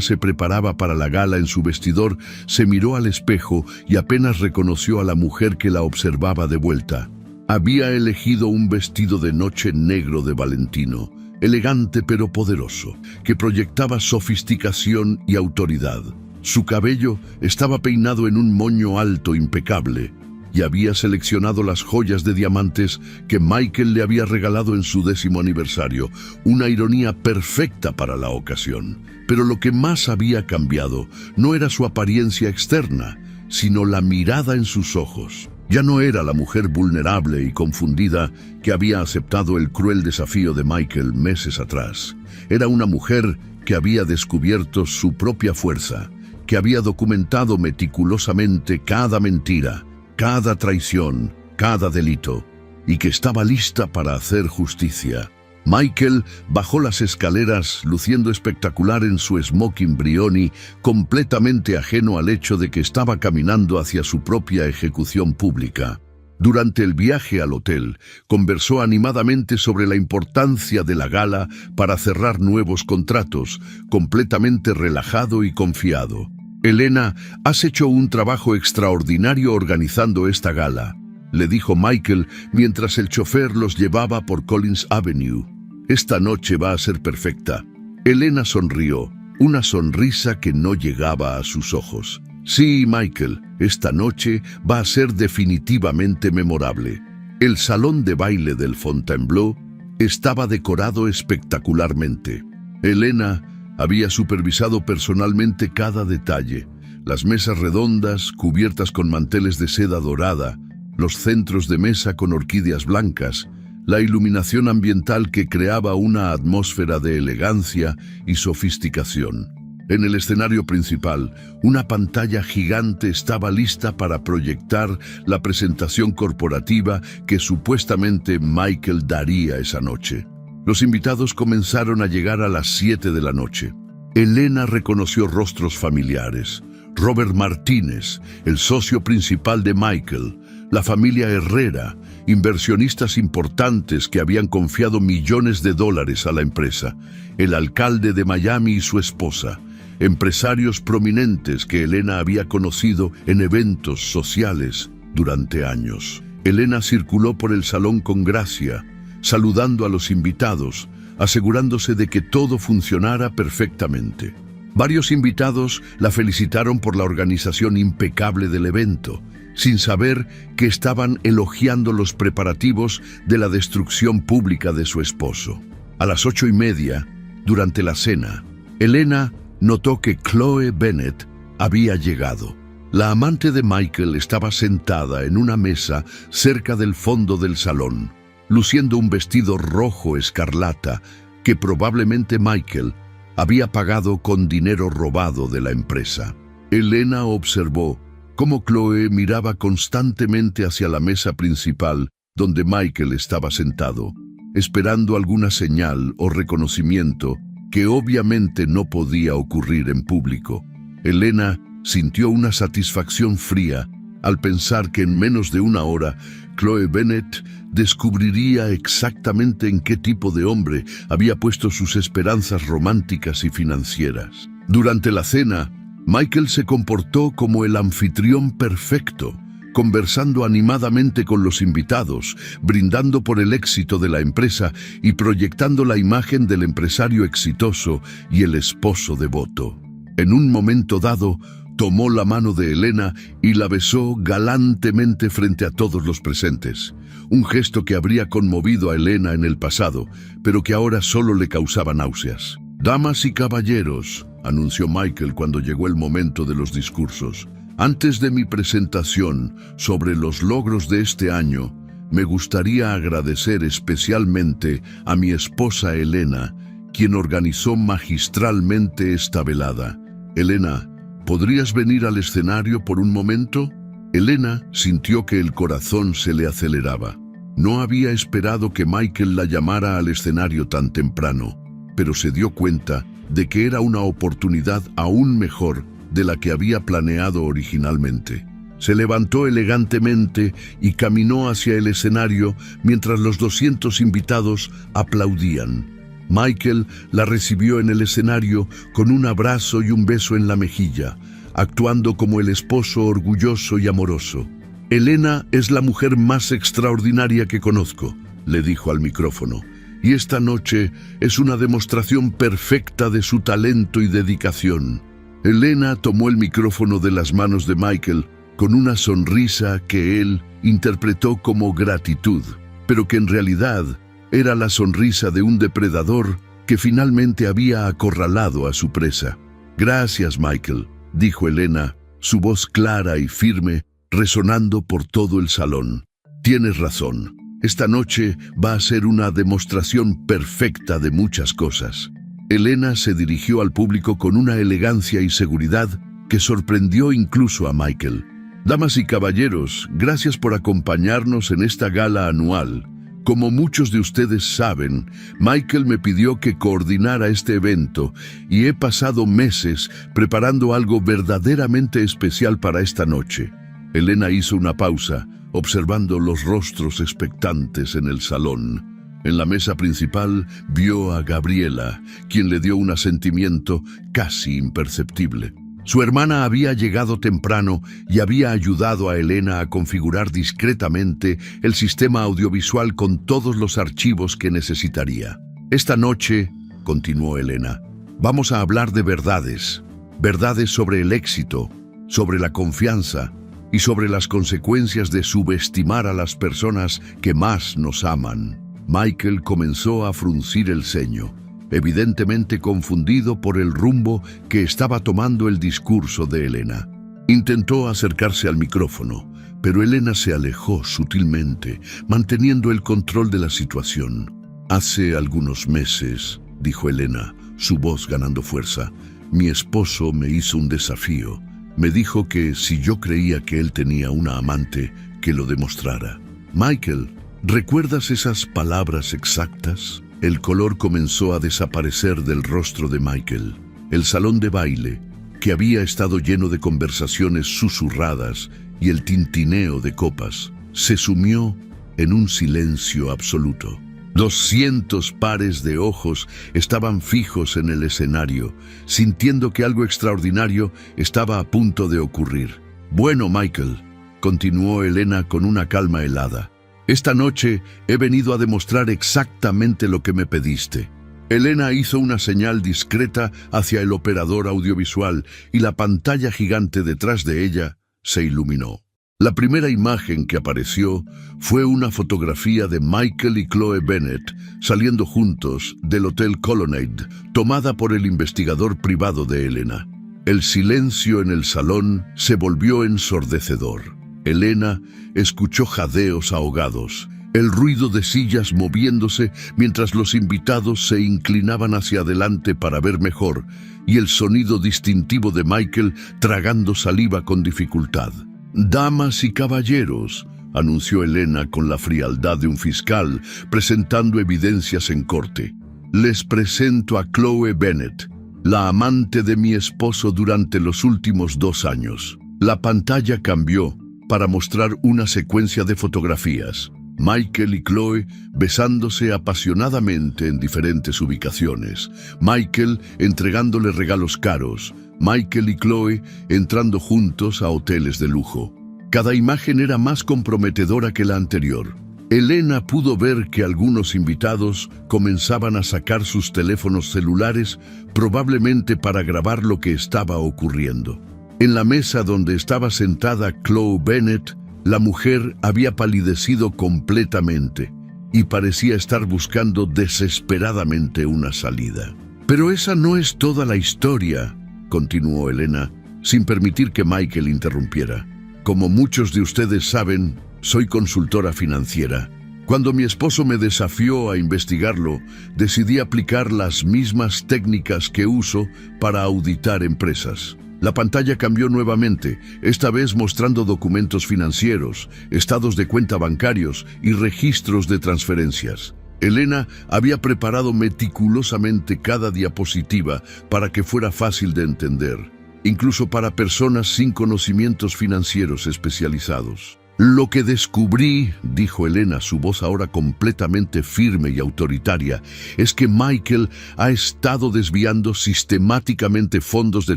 se preparaba para la gala en su vestidor, se miró al espejo y apenas reconoció a la mujer que la observaba de vuelta. Había elegido un vestido de noche negro de Valentino, elegante pero poderoso, que proyectaba sofisticación y autoridad. Su cabello estaba peinado en un moño alto impecable y había seleccionado las joyas de diamantes que Michael le había regalado en su 10º aniversario, una ironía perfecta para la ocasión. Pero lo que más había cambiado no era su apariencia externa, sino la mirada en sus ojos. Ya no era la mujer vulnerable y confundida que había aceptado el cruel desafío de Michael meses atrás. Era una mujer que había descubierto su propia fuerza, que había documentado meticulosamente cada mentira, cada traición, cada delito, y que estaba lista para hacer justicia. Michael bajó las escaleras luciendo espectacular en su smoking Brioni, completamente ajeno al hecho de que estaba caminando hacia su propia ejecución pública. Durante el viaje al hotel, conversó animadamente sobre la importancia de la gala para cerrar nuevos contratos, completamente relajado y confiado. «Elena, has hecho un trabajo extraordinario organizando esta gala», le dijo Michael mientras el chofer los llevaba por Collins Avenue. «Esta noche va a ser perfecta». Elena sonrió, una sonrisa que no llegaba a sus ojos. «Sí, Michael, esta noche va a ser definitivamente memorable». El salón de baile del Fontainebleau estaba decorado espectacularmente. Elena había supervisado personalmente cada detalle: las mesas redondas, cubiertas con manteles de seda dorada, los centros de mesa con orquídeas blancas, la iluminación ambiental que creaba una atmósfera de elegancia y sofisticación. En el escenario principal, una pantalla gigante estaba lista para proyectar la presentación corporativa que supuestamente Michael daría esa noche. Los invitados comenzaron a llegar a las 7 de la noche. Elena reconoció rostros familiares: Robert Martínez, el socio principal de Michael; la familia Herrera, inversionistas importantes que habían confiado millones de dólares a la empresa; el alcalde de Miami y su esposa; empresarios prominentes que Elena había conocido en eventos sociales durante años. Elena circuló por el salón con gracia, saludando a los invitados, asegurándose de que todo funcionara perfectamente. Varios invitados la felicitaron por la organización impecable del evento, sin saber que estaban elogiando los preparativos de la destrucción pública de su esposo. A las 8:30, durante la cena, Elena notó que Chloe Bennet había llegado. La amante de Michael estaba sentada en una mesa cerca del fondo del salón, luciendo un vestido rojo escarlata que probablemente Michael había pagado con dinero robado de la empresa. Elena observó cómo Chloe miraba constantemente hacia la mesa principal donde Michael estaba sentado, esperando alguna señal o reconocimiento que obviamente no podía ocurrir en público. Elena sintió una satisfacción fría al pensar que en menos de una hora Chloe Bennet descubriría exactamente en qué tipo de hombre había puesto sus esperanzas románticas y financieras. Durante la cena, Michael se comportó como el anfitrión perfecto, conversando animadamente con los invitados, brindando por el éxito de la empresa y proyectando la imagen del empresario exitoso y el esposo devoto. En un momento dado, tomó la mano de Elena y la besó galantemente frente a todos los presentes, un gesto que habría conmovido a Elena en el pasado, pero que ahora solo le causaba náuseas. «Damas y caballeros», anunció Michael cuando llegó el momento de los discursos, «antes de mi presentación sobre los logros de este año, me gustaría agradecer especialmente a mi esposa Elena, quien organizó magistralmente esta velada. Elena, ¿podrías venir al escenario por un momento?» Elena sintió que el corazón se le aceleraba. No había esperado que Michael la llamara al escenario tan temprano, pero se dio cuenta de que era una oportunidad aún mejor de la que había planeado originalmente. Se levantó elegantemente y caminó hacia el escenario mientras los 200 invitados aplaudían. Michael la recibió en el escenario con un abrazo y un beso en la mejilla, actuando como el esposo orgulloso y amoroso. «Elena es la mujer más extraordinaria que conozco», le dijo al micrófono, «y esta noche es una demostración perfecta de su talento y dedicación». Elena tomó el micrófono de las manos de Michael con una sonrisa que él interpretó como gratitud, pero que en realidad era la sonrisa de un depredador que finalmente había acorralado a su presa. «Gracias, Michael», dijo Elena, su voz clara y firme, resonando por todo el salón. «Tienes razón. Esta noche va a ser una demostración perfecta de muchas cosas». Elena se dirigió al público con una elegancia y seguridad que sorprendió incluso a Michael. «Damas y caballeros, gracias por acompañarnos en esta gala anual. Como muchos de ustedes saben, Michael me pidió que coordinara este evento y he pasado meses preparando algo verdaderamente especial para esta noche». Elena hizo una pausa, observando los rostros expectantes en el salón. En la mesa principal vio a Gabriela, quien le dio un asentimiento casi imperceptible. Su hermana había llegado temprano y había ayudado a Elena a configurar discretamente el sistema audiovisual con todos los archivos que necesitaría. «Esta noche», continuó Elena, «vamos a hablar de verdades. Verdades sobre el éxito, sobre la confianza y sobre las consecuencias de subestimar a las personas que más nos aman». Michael comenzó a fruncir el ceño, evidentemente confundido por el rumbo que estaba tomando el discurso de Elena. Intentó acercarse al micrófono, pero Elena se alejó sutilmente, manteniendo el control de la situación. «Hace algunos meses», dijo Elena, su voz ganando fuerza, «mi esposo me hizo un desafío. Me dijo que si yo creía que él tenía una amante, que lo demostrara». «Michael, ¿recuerdas esas palabras exactas?». El color comenzó a desaparecer del rostro de Michael. El salón de baile, que había estado lleno de conversaciones susurradas y el tintineo de copas, se sumió en un silencio absoluto. 200 pares de ojos estaban fijos en el escenario, sintiendo que algo extraordinario estaba a punto de ocurrir. «Bueno, Michael», continuó Elena con una calma helada, «esta noche he venido a demostrar exactamente lo que me pediste». Elena hizo una señal discreta hacia el operador audiovisual y la pantalla gigante detrás de ella se iluminó. La primera imagen que apareció fue una fotografía de Michael y Chloe Bennet saliendo juntos del Hotel Colonnade, tomada por el investigador privado de Elena. El silencio en el salón se volvió ensordecedor. Elena escuchó jadeos ahogados, el ruido de sillas moviéndose mientras los invitados se inclinaban hacia adelante para ver mejor, y el sonido distintivo de Michael tragando saliva con dificultad. «Damas y caballeros», anunció Elena con la frialdad de un fiscal presentando evidencias en corte, «les presento a Chloe Bennet, la amante de mi esposo durante los últimos 2 años». La pantalla cambió para mostrar una secuencia de fotografías. Michael y Chloe besándose apasionadamente en diferentes ubicaciones. Michael entregándole regalos caros. Michael y Chloe entrando juntos a hoteles de lujo. Cada imagen era más comprometedora que la anterior. Elena pudo ver que algunos invitados comenzaban a sacar sus teléfonos celulares, probablemente para grabar lo que estaba ocurriendo. En la mesa donde estaba sentada Chloe Bennet, la mujer había palidecido completamente y parecía estar buscando desesperadamente una salida. «Pero esa no es toda la historia», continuó Elena, sin permitir que Michael interrumpiera. «Como muchos de ustedes saben, soy consultora financiera. Cuando mi esposo me desafió a investigarlo, decidí aplicar las mismas técnicas que uso para auditar empresas». La pantalla cambió nuevamente, esta vez mostrando documentos financieros, estados de cuenta bancarios y registros de transferencias. Elena había preparado meticulosamente cada diapositiva para que fuera fácil de entender, incluso para personas sin conocimientos financieros especializados. Lo que descubrí, dijo Elena, su voz ahora completamente firme y autoritaria, es que Michael ha estado desviando sistemáticamente fondos de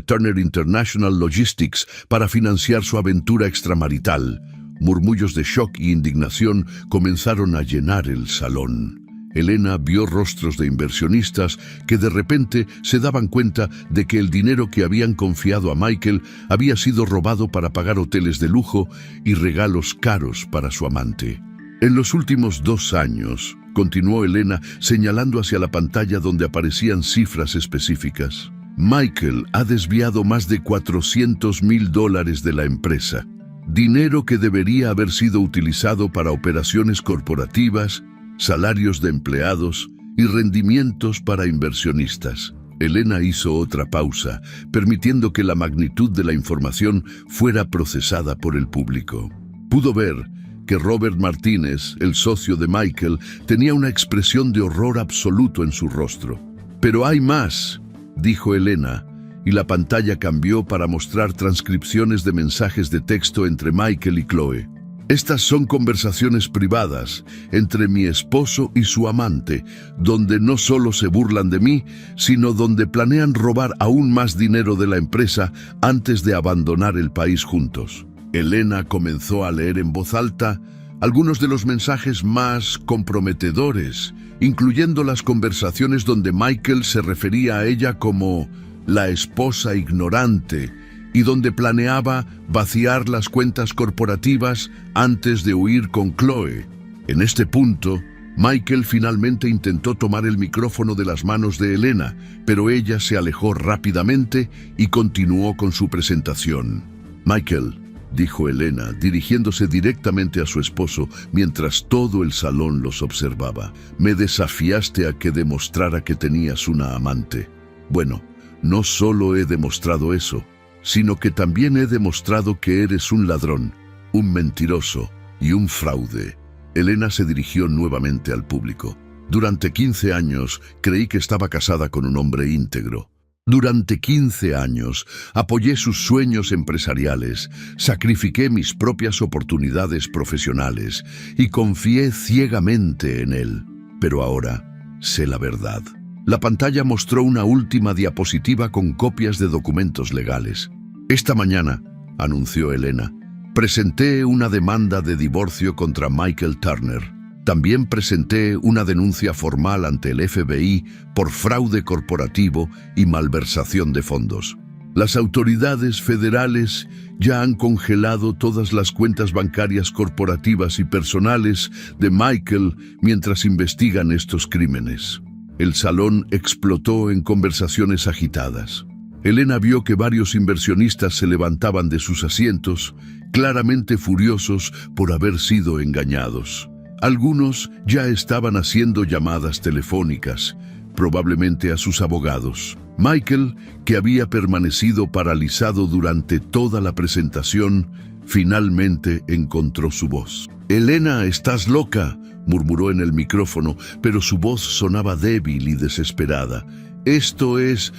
Turner International Logistics para financiar su aventura extramarital. Murmullos de shock y indignación comenzaron a llenar el salón. Elena vio rostros de inversionistas que de repente se daban cuenta de que el dinero que habían confiado a Michael había sido robado para pagar hoteles de lujo y regalos caros para su amante. En los últimos 2 años, continuó Elena señalando hacia la pantalla donde aparecían cifras específicas, Michael ha desviado más de $400,000 de la empresa, dinero que debería haber sido utilizado para operaciones corporativas, salarios de empleados y rendimientos para inversionistas. Elena hizo otra pausa, permitiendo que la magnitud de la información fuera procesada por el público. Pudo ver que Robert Martínez, el socio de Michael, tenía una expresión de horror absoluto en su rostro. «Pero hay más», dijo Elena, y la pantalla cambió para mostrar transcripciones de mensajes de texto entre Michael y Chloe. Estas son conversaciones privadas entre mi esposo y su amante, donde no solo se burlan de mí, sino donde planean robar aún más dinero de la empresa antes de abandonar el país juntos. Elena comenzó a leer en voz alta algunos de los mensajes más comprometedores, incluyendo las conversaciones donde Michael se refería a ella como la esposa ignorante, y donde planeaba vaciar las cuentas corporativas antes de huir con Chloe. En este punto, Michael finalmente intentó tomar el micrófono de las manos de Elena, pero ella se alejó rápidamente y continuó con su presentación. «Michael», dijo Elena, dirigiéndose directamente a su esposo mientras todo el salón los observaba, «me desafiaste a que demostrara que tenías una amante. Bueno, no solo he demostrado eso, sino que también he demostrado que eres un ladrón, un mentiroso y un fraude». Elena se dirigió nuevamente al público. «Durante 15 años creí que estaba casada con un hombre íntegro. Durante 15 años apoyé sus sueños empresariales, sacrifiqué mis propias oportunidades profesionales y confié ciegamente en él. Pero ahora sé la verdad». La pantalla mostró una última diapositiva con copias de documentos legales. «Esta mañana», anunció Elena, «presenté una demanda de divorcio contra Michael Turner. También presenté una denuncia formal ante el FBI por fraude corporativo y malversación de fondos. Las autoridades federales ya han congelado todas las cuentas bancarias corporativas y personales de Michael mientras investigan estos crímenes». El salón explotó en conversaciones agitadas. Elena vio que varios inversionistas se levantaban de sus asientos, claramente furiosos por haber sido engañados. Algunos ya estaban haciendo llamadas telefónicas, probablemente a sus abogados. Michael, que había permanecido paralizado durante toda la presentación, finalmente encontró su voz. «Elena, estás loca», murmuró en el micrófono, pero su voz sonaba débil y desesperada. Esto es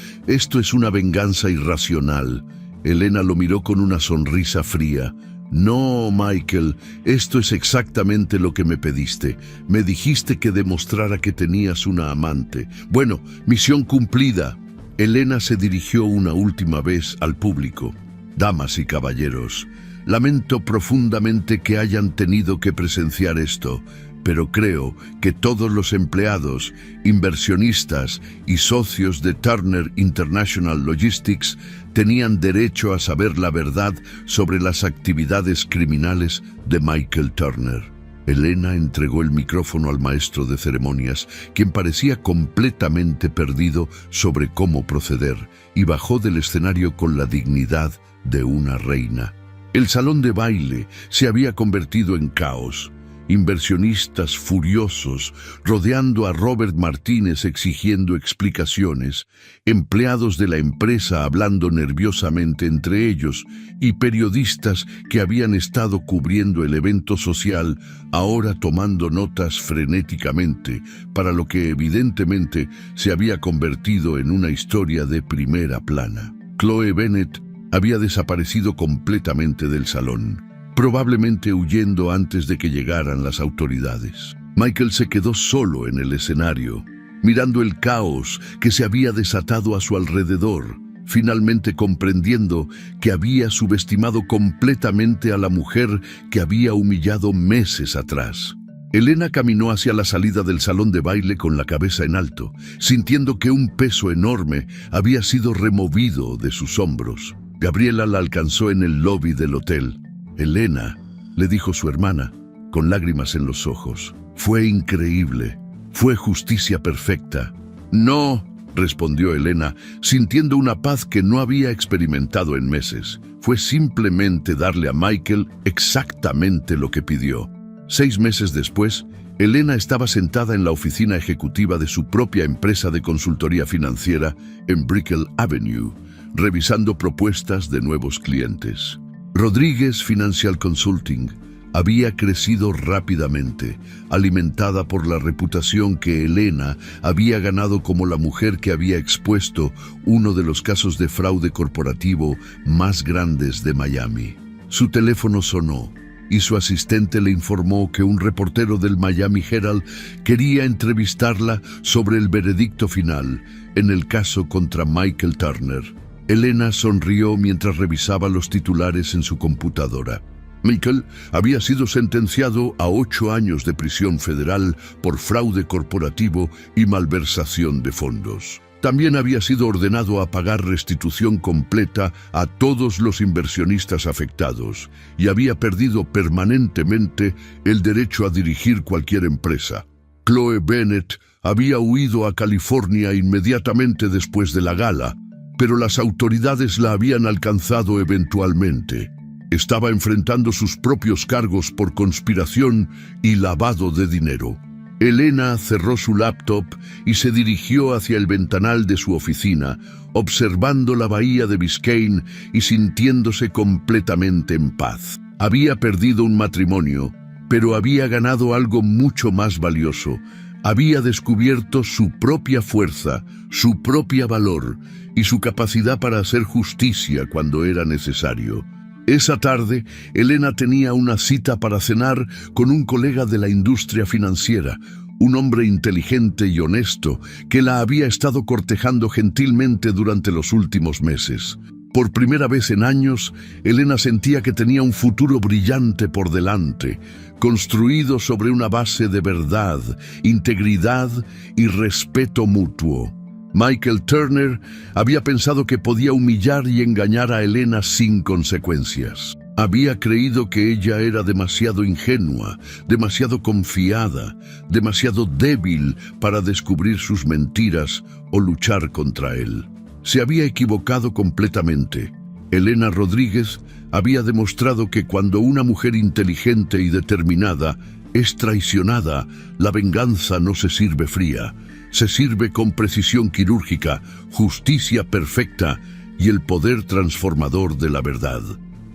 una venganza irracional». Elena lo miró con una sonrisa fría. «No, Michael, esto es exactamente lo que me pediste. Me dijiste que demostrara que tenías una amante. Bueno, misión cumplida». Elena se dirigió una última vez al público. «Damas y caballeros, lamento profundamente que hayan tenido que presenciar esto, pero creo que todos los empleados, inversionistas y socios de Turner International Logistics tenían derecho a saber la verdad sobre las actividades criminales de Michael Turner». Elena entregó el micrófono al maestro de ceremonias, quien parecía completamente perdido sobre cómo proceder, y bajó del escenario con la dignidad de una reina. El salón de baile se había convertido en caos, inversionistas furiosos, rodeando a Robert Martínez exigiendo explicaciones, empleados de la empresa hablando nerviosamente entre ellos y periodistas que habían estado cubriendo el evento social ahora tomando notas frenéticamente para lo que evidentemente se había convertido en una historia de primera plana. Chloe Bennet había desaparecido completamente del salón, probablemente huyendo antes de que llegaran las autoridades. Michael se quedó solo en el escenario, mirando el caos que se había desatado a su alrededor, finalmente comprendiendo que había subestimado completamente a la mujer que había humillado meses atrás. Elena caminó hacia la salida del salón de baile con la cabeza en alto, sintiendo que un peso enorme había sido removido de sus hombros. Gabriela la alcanzó en el lobby del hotel. «Elena», le dijo su hermana, con lágrimas en los ojos. «Fue increíble. Fue justicia perfecta». «No», respondió Elena, sintiendo una paz que no había experimentado en meses. «Fue simplemente darle a Michael exactamente lo que pidió». 6 meses después, Elena estaba sentada en la oficina ejecutiva de su propia empresa de consultoría financiera en Brickell Avenue, revisando propuestas de nuevos clientes. Rodríguez Financial Consulting había crecido rápidamente, alimentada por la reputación que Elena había ganado como la mujer que había expuesto uno de los casos de fraude corporativo más grandes de Miami. Su teléfono sonó y su asistente le informó que un reportero del Miami Herald quería entrevistarla sobre el veredicto final en el caso contra Michael Turner. Elena sonrió mientras revisaba los titulares en su computadora. Michael había sido sentenciado a 8 años de prisión federal por fraude corporativo y malversación de fondos. También había sido ordenado a pagar restitución completa a todos los inversionistas afectados y había perdido permanentemente el derecho a dirigir cualquier empresa. Chloe Bennet había huido a California inmediatamente después de la gala, pero las autoridades la habían alcanzado eventualmente. Estaba enfrentando sus propios cargos por conspiración y lavado de dinero. Elena cerró su laptop y se dirigió hacia el ventanal de su oficina, observando la bahía de Biscayne y sintiéndose completamente en paz. Había perdido un matrimonio, pero había ganado algo mucho más valioso. Había descubierto su propia fuerza, su propio valor y su capacidad para hacer justicia cuando era necesario. Esa tarde, Elena tenía una cita para cenar con un colega de la industria financiera, un hombre inteligente y honesto que la había estado cortejando gentilmente durante los últimos meses. Por primera vez en años, Elena sentía que tenía un futuro brillante por delante, construido sobre una base de verdad, integridad y respeto mutuo. Michael Turner había pensado que podía humillar y engañar a Elena sin consecuencias. Había creído que ella era demasiado ingenua, demasiado confiada, demasiado débil para descubrir sus mentiras o luchar contra él. Se había equivocado completamente. Elena Rodríguez había demostrado que cuando una mujer inteligente y determinada es traicionada, la venganza no se sirve fría. Se sirve con precisión quirúrgica, justicia perfecta y el poder transformador de la verdad.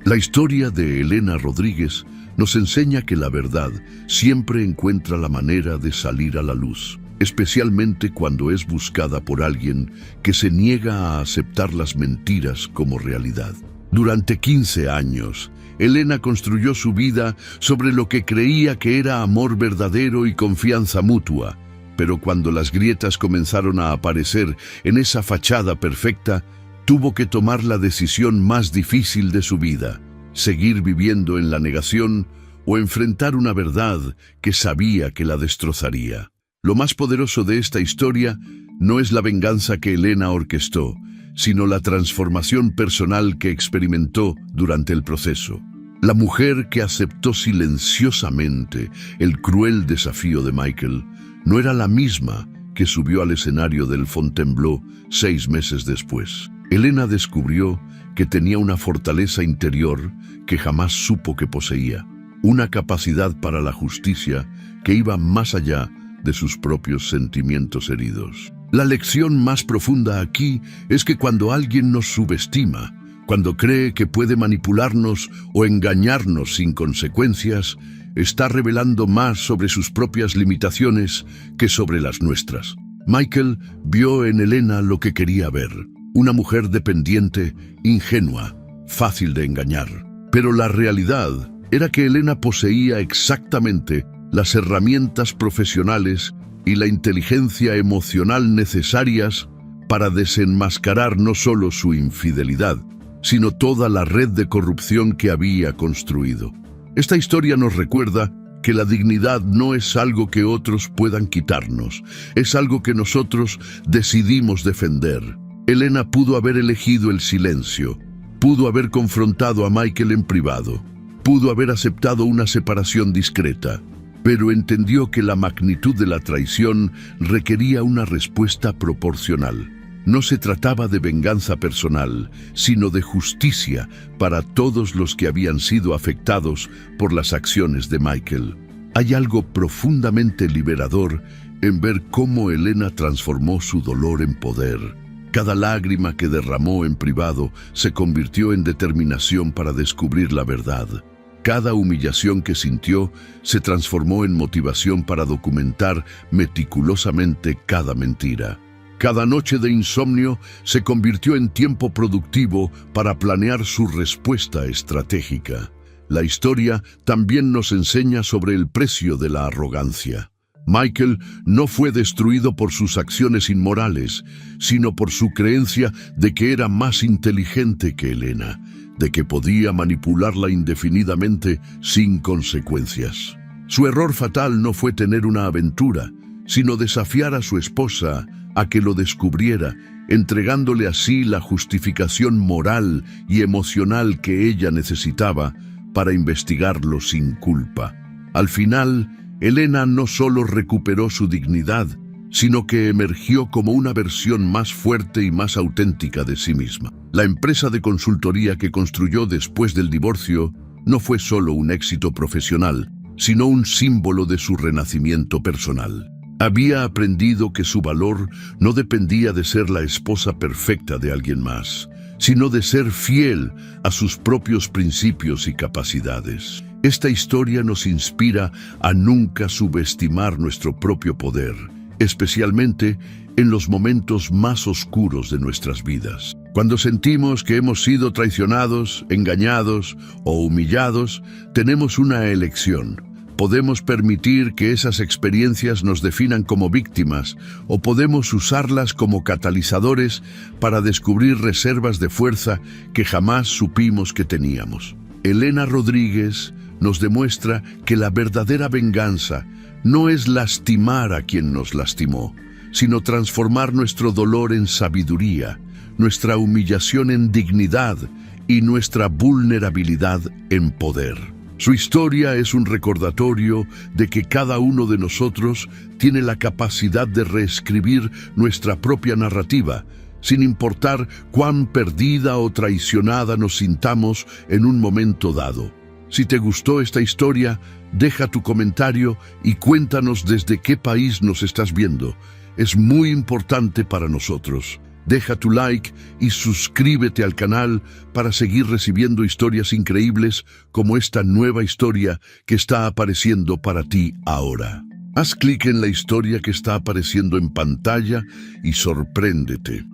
La historia de Elena Rodríguez nos enseña que la verdad siempre encuentra la manera de salir a la luz, especialmente cuando es buscada por alguien que se niega a aceptar las mentiras como realidad. Durante 15 años, Elena construyó su vida sobre lo que creía que era amor verdadero y confianza mutua. Pero cuando las grietas comenzaron a aparecer en esa fachada perfecta, tuvo que tomar la decisión más difícil de su vida: seguir viviendo en la negación o enfrentar una verdad que sabía que la destrozaría. Lo más poderoso de esta historia no es la venganza que Elena orquestó, sino la transformación personal que experimentó durante el proceso. La mujer que aceptó silenciosamente el cruel desafío de Michael no era la misma que subió al escenario del Fontainebleau 6 meses después. Elena descubrió que tenía una fortaleza interior que jamás supo que poseía. una capacidad para la justicia que iba más allá de sus propios sentimientos heridos. La lección más profunda aquí es que cuando alguien nos subestima, cuando cree que puede manipularnos o engañarnos sin consecuencias, está revelando más sobre sus propias limitaciones que sobre las nuestras. Michael vio en Elena lo que quería ver, una mujer dependiente, ingenua, fácil de engañar. Pero la realidad era que Elena poseía exactamente las herramientas profesionales y la inteligencia emocional necesarias para desenmascarar no solo su infidelidad, sino toda la red de corrupción que había construido. Esta historia nos recuerda que la dignidad no es algo que otros puedan quitarnos, es algo que nosotros decidimos defender. Elena pudo haber elegido el silencio, pudo haber confrontado a Michael en privado, pudo haber aceptado una separación discreta, pero entendió que la magnitud de la traición requería una respuesta proporcional. No se trataba de venganza personal, sino de justicia para todos los que habían sido afectados por las acciones de Michael. Hay algo profundamente liberador en ver cómo Elena transformó su dolor en poder. Cada lágrima que derramó en privado se convirtió en determinación para descubrir la verdad. Cada humillación que sintió se transformó en motivación para documentar meticulosamente cada mentira. Cada noche de insomnio se convirtió en tiempo productivo para planear su respuesta estratégica. La historia también nos enseña sobre el precio de la arrogancia. Michael no fue destruido por sus acciones inmorales, sino por su creencia de que era más inteligente que Elena, de que podía manipularla indefinidamente sin consecuencias. Su error fatal no fue tener una aventura, sino desafiar a su esposa a que lo descubriera, entregándole así la justificación moral y emocional que ella necesitaba para investigarlo sin culpa. Al final, Elena no solo recuperó su dignidad, sino que emergió como una versión más fuerte y más auténtica de sí misma. La empresa de consultoría que construyó después del divorcio no fue solo un éxito profesional, sino un símbolo de su renacimiento personal. Había aprendido que su valor no dependía de ser la esposa perfecta de alguien más, sino de ser fiel a sus propios principios y capacidades. Esta historia nos inspira a nunca subestimar nuestro propio poder, especialmente en los momentos más oscuros de nuestras vidas. Cuando sentimos que hemos sido traicionados, engañados o humillados, tenemos una elección. Podemos permitir que esas experiencias nos definan como víctimas o podemos usarlas como catalizadores para descubrir reservas de fuerza que jamás supimos que teníamos. Elena Rodríguez nos demuestra que la verdadera venganza no es lastimar a quien nos lastimó, sino transformar nuestro dolor en sabiduría, nuestra humillación en dignidad y nuestra vulnerabilidad en poder. Su historia es un recordatorio de que cada uno de nosotros tiene la capacidad de reescribir nuestra propia narrativa, sin importar cuán perdida o traicionada nos sintamos en un momento dado. Si te gustó esta historia, deja tu comentario y cuéntanos desde qué país nos estás viendo. Es muy importante para nosotros. Deja tu like y suscríbete al canal para seguir recibiendo historias increíbles como esta nueva historia que está apareciendo para ti ahora. Haz clic en la historia que está apareciendo en pantalla y sorpréndete.